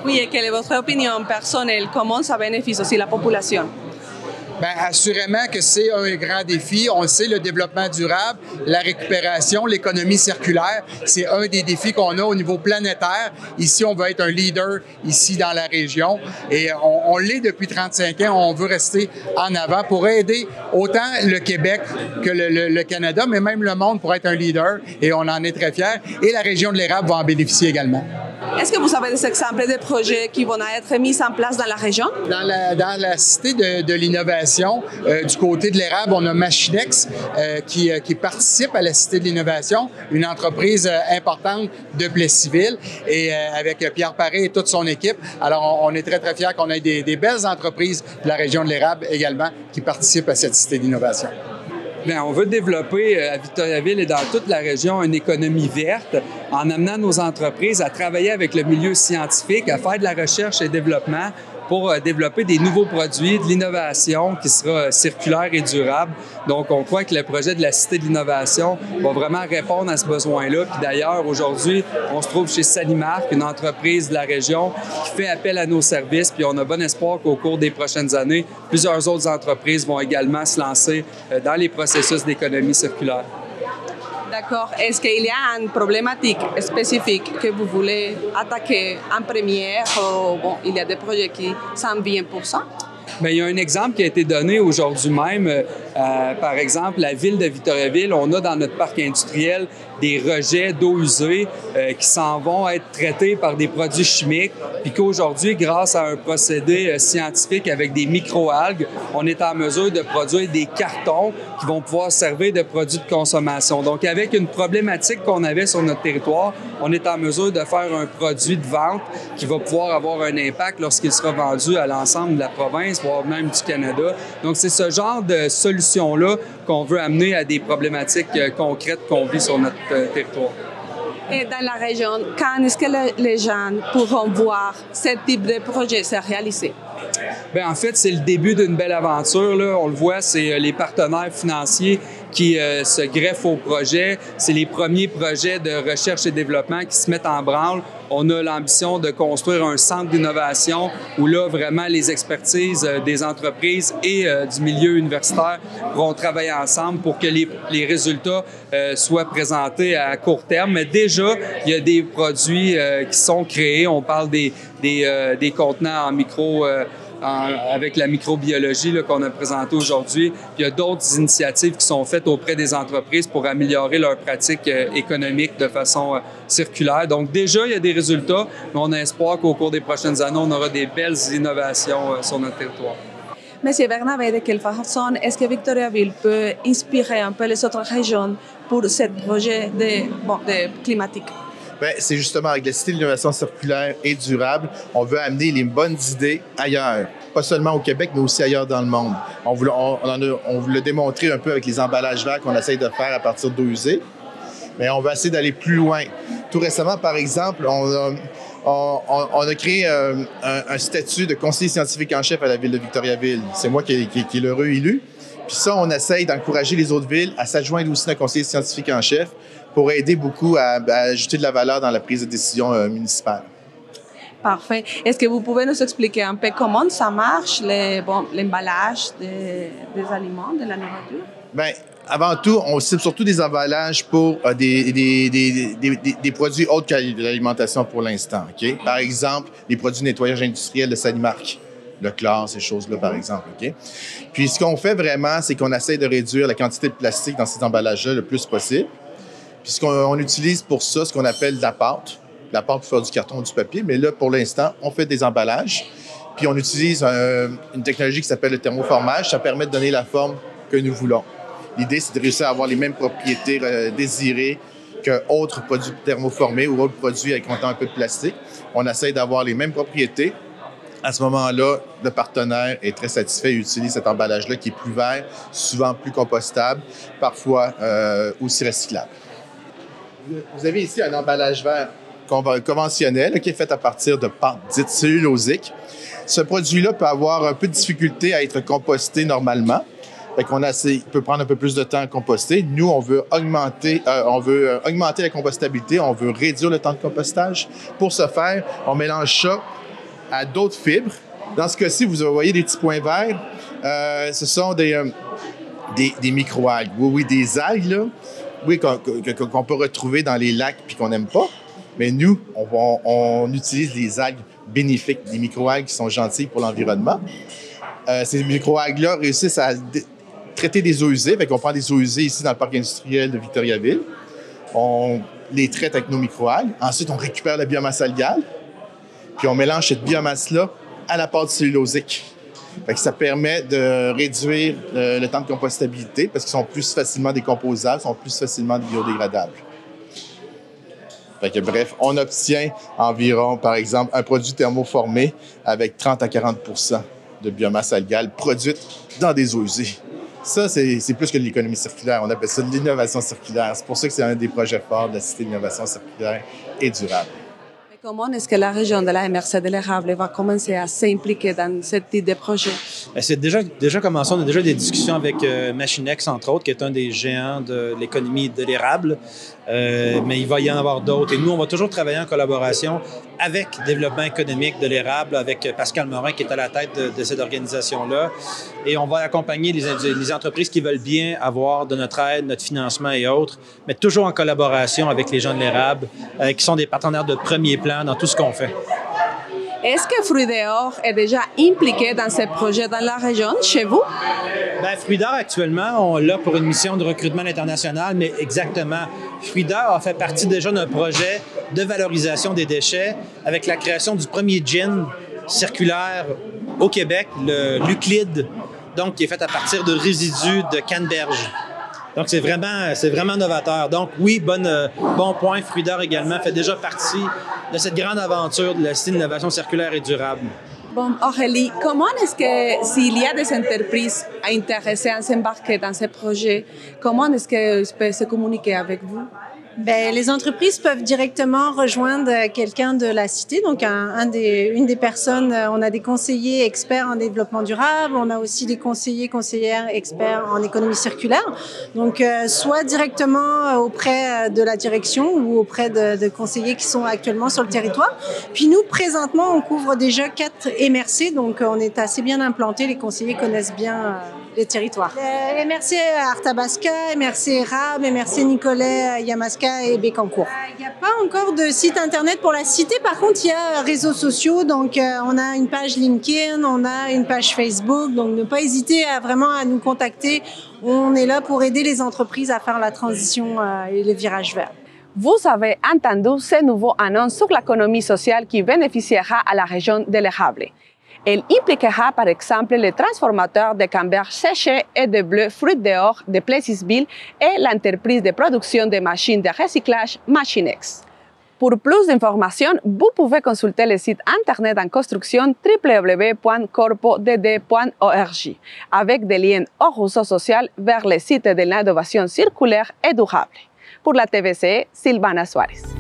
Oui, et quelle est votre opinion personnelle? Comment ça bénéficie aussi la population? Bien, assurément que c'est un grand défi. On le sait, le développement durable, la récupération, l'économie circulaire, c'est un des défis qu'on a au niveau planétaire. Ici, on veut être un leader ici dans la région et on l'est depuis 35 ans. On veut rester en avant pour aider autant le Québec que le Canada, mais même le monde pour être un leader et on en est très fiers. Et la région de l'érable va en bénéficier également. Est-ce que vous avez des exemples de projets qui vont être mis en place dans la région? Dans la Cité de l'innovation, du côté de l'érable, on a Machinex qui participe à la Cité de l'innovation, une entreprise importante de Plessisville et avec Pierre Paré et toute son équipe. Alors, on est très, très fiers qu'on ait des belles entreprises de la région de l'érable également qui participent à cette Cité d'innovation. Bien, on veut développer à Victoriaville et dans toute la région une économie verte en amenant nos entreprises à travailler avec le milieu scientifique, à faire de la recherche et développement pour développer des nouveaux produits, de l'innovation qui sera circulaire et durable. Donc, on croit que le projet de la Cité de l'innovation va vraiment répondre à ce besoin-là. Puis d'ailleurs, aujourd'hui, on se trouve chez Sanimark, une entreprise de la région qui fait appel à nos services. Puis on a bon espoir qu'au cours des prochaines années, plusieurs autres entreprises vont également se lancer dans les processus d'économie circulaire. D'accord. Est-ce qu'il y a une problématique spécifique que vous voulez attaquer en première ou bon, il y a des projets qui s'en viennent pour ça? Bien, il y a un exemple qui a été donné aujourd'hui même. Par exemple, la ville de Victoriaville, on a dans notre parc industriel des rejets d'eau usée qui s'en vont être traités par des produits chimiques, puis qu'aujourd'hui, grâce à un procédé scientifique avec des microalgues, on est en mesure de produire des cartons qui vont pouvoir servir de produits de consommation. Donc, avec une problématique qu'on avait sur notre territoire, on est en mesure de faire un produit de vente qui va pouvoir avoir un impact lorsqu'il sera vendu à l'ensemble de la province, voire même du Canada. Donc, c'est ce genre de solution-là qu'on veut amener à des problématiques concrètes qu'on vit sur notre territoire. Et dans la région, quand est-ce que les gens pourront voir ce type de projet se réaliser? Bien, en fait, c'est le début d'une belle aventure, là. On le voit, c'est les partenaires financiers qui se greffent au projet. C'est les premiers projets de recherche et développement qui se mettent en branle. On a l'ambition de construire un centre d'innovation où là, vraiment, les expertises des entreprises et du milieu universitaire pourront travailler ensemble pour que les résultats soient présentés à court terme. Mais déjà, il y a des produits qui sont créés. On parle des contenants en micro... avec la microbiologie qu'on a présentée aujourd'hui. Il y a d'autres initiatives qui sont faites auprès des entreprises pour améliorer leurs pratiques économiques de façon circulaire. Donc déjà, il y a des résultats, mais on a espoir qu'au cours des prochaines années, on aura des belles innovations sur notre territoire. Monsieur Bernabé, de quelle façon est-ce que Victoriaville peut inspirer un peu les autres régions pour ce projet de climatique? Bien, c'est justement avec la Cité de l'innovation circulaire et durable, on veut amener les bonnes idées ailleurs, pas seulement au Québec, mais aussi ailleurs dans le monde. On veut le démontrer un peu avec les emballages verts qu'on essaye de faire à partir d'eau usée, mais on veut essayer d'aller plus loin. Tout récemment, par exemple, on a créé un statut de conseiller scientifique en chef à la ville de Victoriaville. C'est moi qui est l'heureux élu. Puis ça, on essaye d'encourager les autres villes à s'adjoindre aussi d'un conseiller scientifique en chef pour aider beaucoup à ajouter de la valeur dans la prise de décision municipale. Parfait. Est-ce que vous pouvez nous expliquer un peu comment ça marche, l'emballage des aliments, de la nourriture? Bien, avant tout, on cible surtout des emballages pour des produits autres que l'alimentation pour l'instant. Okay? Par exemple, les produits de nettoyage industriel de Sanimark. Le chlore, ces choses-là, par exemple. Okay? Puis, ce qu'on fait vraiment, c'est qu'on essaie de réduire la quantité de plastique dans ces emballages-là le plus possible. Puis, on utilise pour ça ce qu'on appelle de la pâte. La pâte pour faire du carton ou du papier. Mais là, pour l'instant, on fait des emballages. Puis, on utilise une technologie qui s'appelle le thermoformage. Ça permet de donner la forme que nous voulons. L'idée, c'est de réussir à avoir les mêmes propriétés désirées qu'autres produits thermoformés ou autres produits contenant un peu de plastique. On essaie d'avoir les mêmes propriétés. À ce moment-là, le partenaire est très satisfait et utilise cet emballage-là qui est plus vert, souvent plus compostable, parfois aussi recyclable. Vous avez ici un emballage vert conventionnel qui est fait à partir de pâte dite cellulosique. Ce produit-là peut avoir un peu de difficulté à être composté normalement. Il peut prendre un peu plus de temps à composter. Nous, on veut augmenter la compostabilité, on veut réduire le temps de compostage. Pour ce faire, on mélange ça à d'autres fibres. Dans ce cas-ci, vous voyez des petits points verts. Ce sont des microalgues. Oui, des algues, là. Oui, qu'on peut retrouver dans les lacs puis qu'on n'aime pas. Mais nous, on utilise des algues bénéfiques, des microalgues qui sont gentilles pour l'environnement. Ces microalgues-là réussissent à traiter des eaux usées. On prend des eaux usées ici dans le parc industriel de Victoriaville. On les traite avec nos microalgues. Ensuite, on récupère la biomasse algale. Puis on mélange cette biomasse-là à la pâte cellulosique. Ça permet de réduire le temps de compostabilité parce qu'ils sont plus facilement décomposables, sont plus facilement biodégradables. Bref, on obtient environ, par exemple, un produit thermoformé avec 30 à 40 % de biomasse algale produite dans des eaux usées. Ça, c'est plus que de l'économie circulaire. On appelle ça de l'innovation circulaire. C'est pour ça que c'est un des projets forts de la Cité de l'innovation circulaire et durable. Comment est-ce que la région de la MRC de l'érable va commencer à s'impliquer dans ce type de projet? C'est déjà commencé. On a déjà des discussions avec Machinex, entre autres, qui est un des géants de l'économie de l'érable. Mais il va y en avoir d'autres. Et nous, on va toujours travailler en collaboration avec Développement économique de l'érable, avec Pascal Morin, qui est à la tête de cette organisation-là. Et on va accompagner les entreprises qui veulent bien avoir de notre aide, notre financement et autres, mais toujours en collaboration avec les gens de l'érable, qui sont des partenaires de premier plan dans tout ce qu'on fait. Est-ce que Fruits dehors est déjà impliqué dans ces projets dans la région, chez vous? Bien, Fruits d'or, actuellement, on l'a pour une mission de recrutement international, mais exactement. Fruits d'or a fait partie déjà d'un projet de valorisation des déchets avec la création du premier gin circulaire au Québec, le L'Euclide, donc qui est fait à partir de résidus de canneberge. Donc, c'est vraiment novateur. Donc, oui, bon point. Fruits d'or également fait déjà partie de cette grande aventure de la Cité d'innovation circulaire et durable. Bon, Aurélie, comment est-ce que, s'il y a des entreprises intéressées à s'embarquer dans ces projets, comment est-ce qu'elles peuvent se communiquer avec vous? Bien, les entreprises peuvent directement rejoindre quelqu'un de la Cité, donc une des personnes. On a des conseillers experts en développement durable, on a aussi des conseillères experts en économie circulaire. Donc, soit directement auprès de la direction ou auprès de conseillers qui sont actuellement sur le territoire. Puis nous, présentement, on couvre déjà 4 MRC, donc on est assez bien implantés. Les conseillers connaissent bien les territoires. MRC Arthabasca, MRC Érable, MRC Nicolet, Yamaska et Bécancour. Il n'y a pas encore de site Internet pour la Cité. Par contre, il y a réseaux sociaux. Donc, on a une page LinkedIn, on a une page Facebook. Donc, ne pas hésiter vraiment à nous contacter. On est là pour aider les entreprises à faire la transition et le virage vert. Vous avez entendu ces nouveaux annonces sur l'économie sociale qui bénéficiera à la région de l'érable. Elle impliquera par exemple les transformateurs de canneberge séchée et de bleu Fruits dehors de Plessisville et l'entreprise de production de machines de recyclage Machinex. Pour plus d'informations, vous pouvez consulter le site internet en construction www.corpodd.org avec des liens au réseau social vers le site de l'innovation circulaire et durable. Pour la TVC, Silvana Suárez.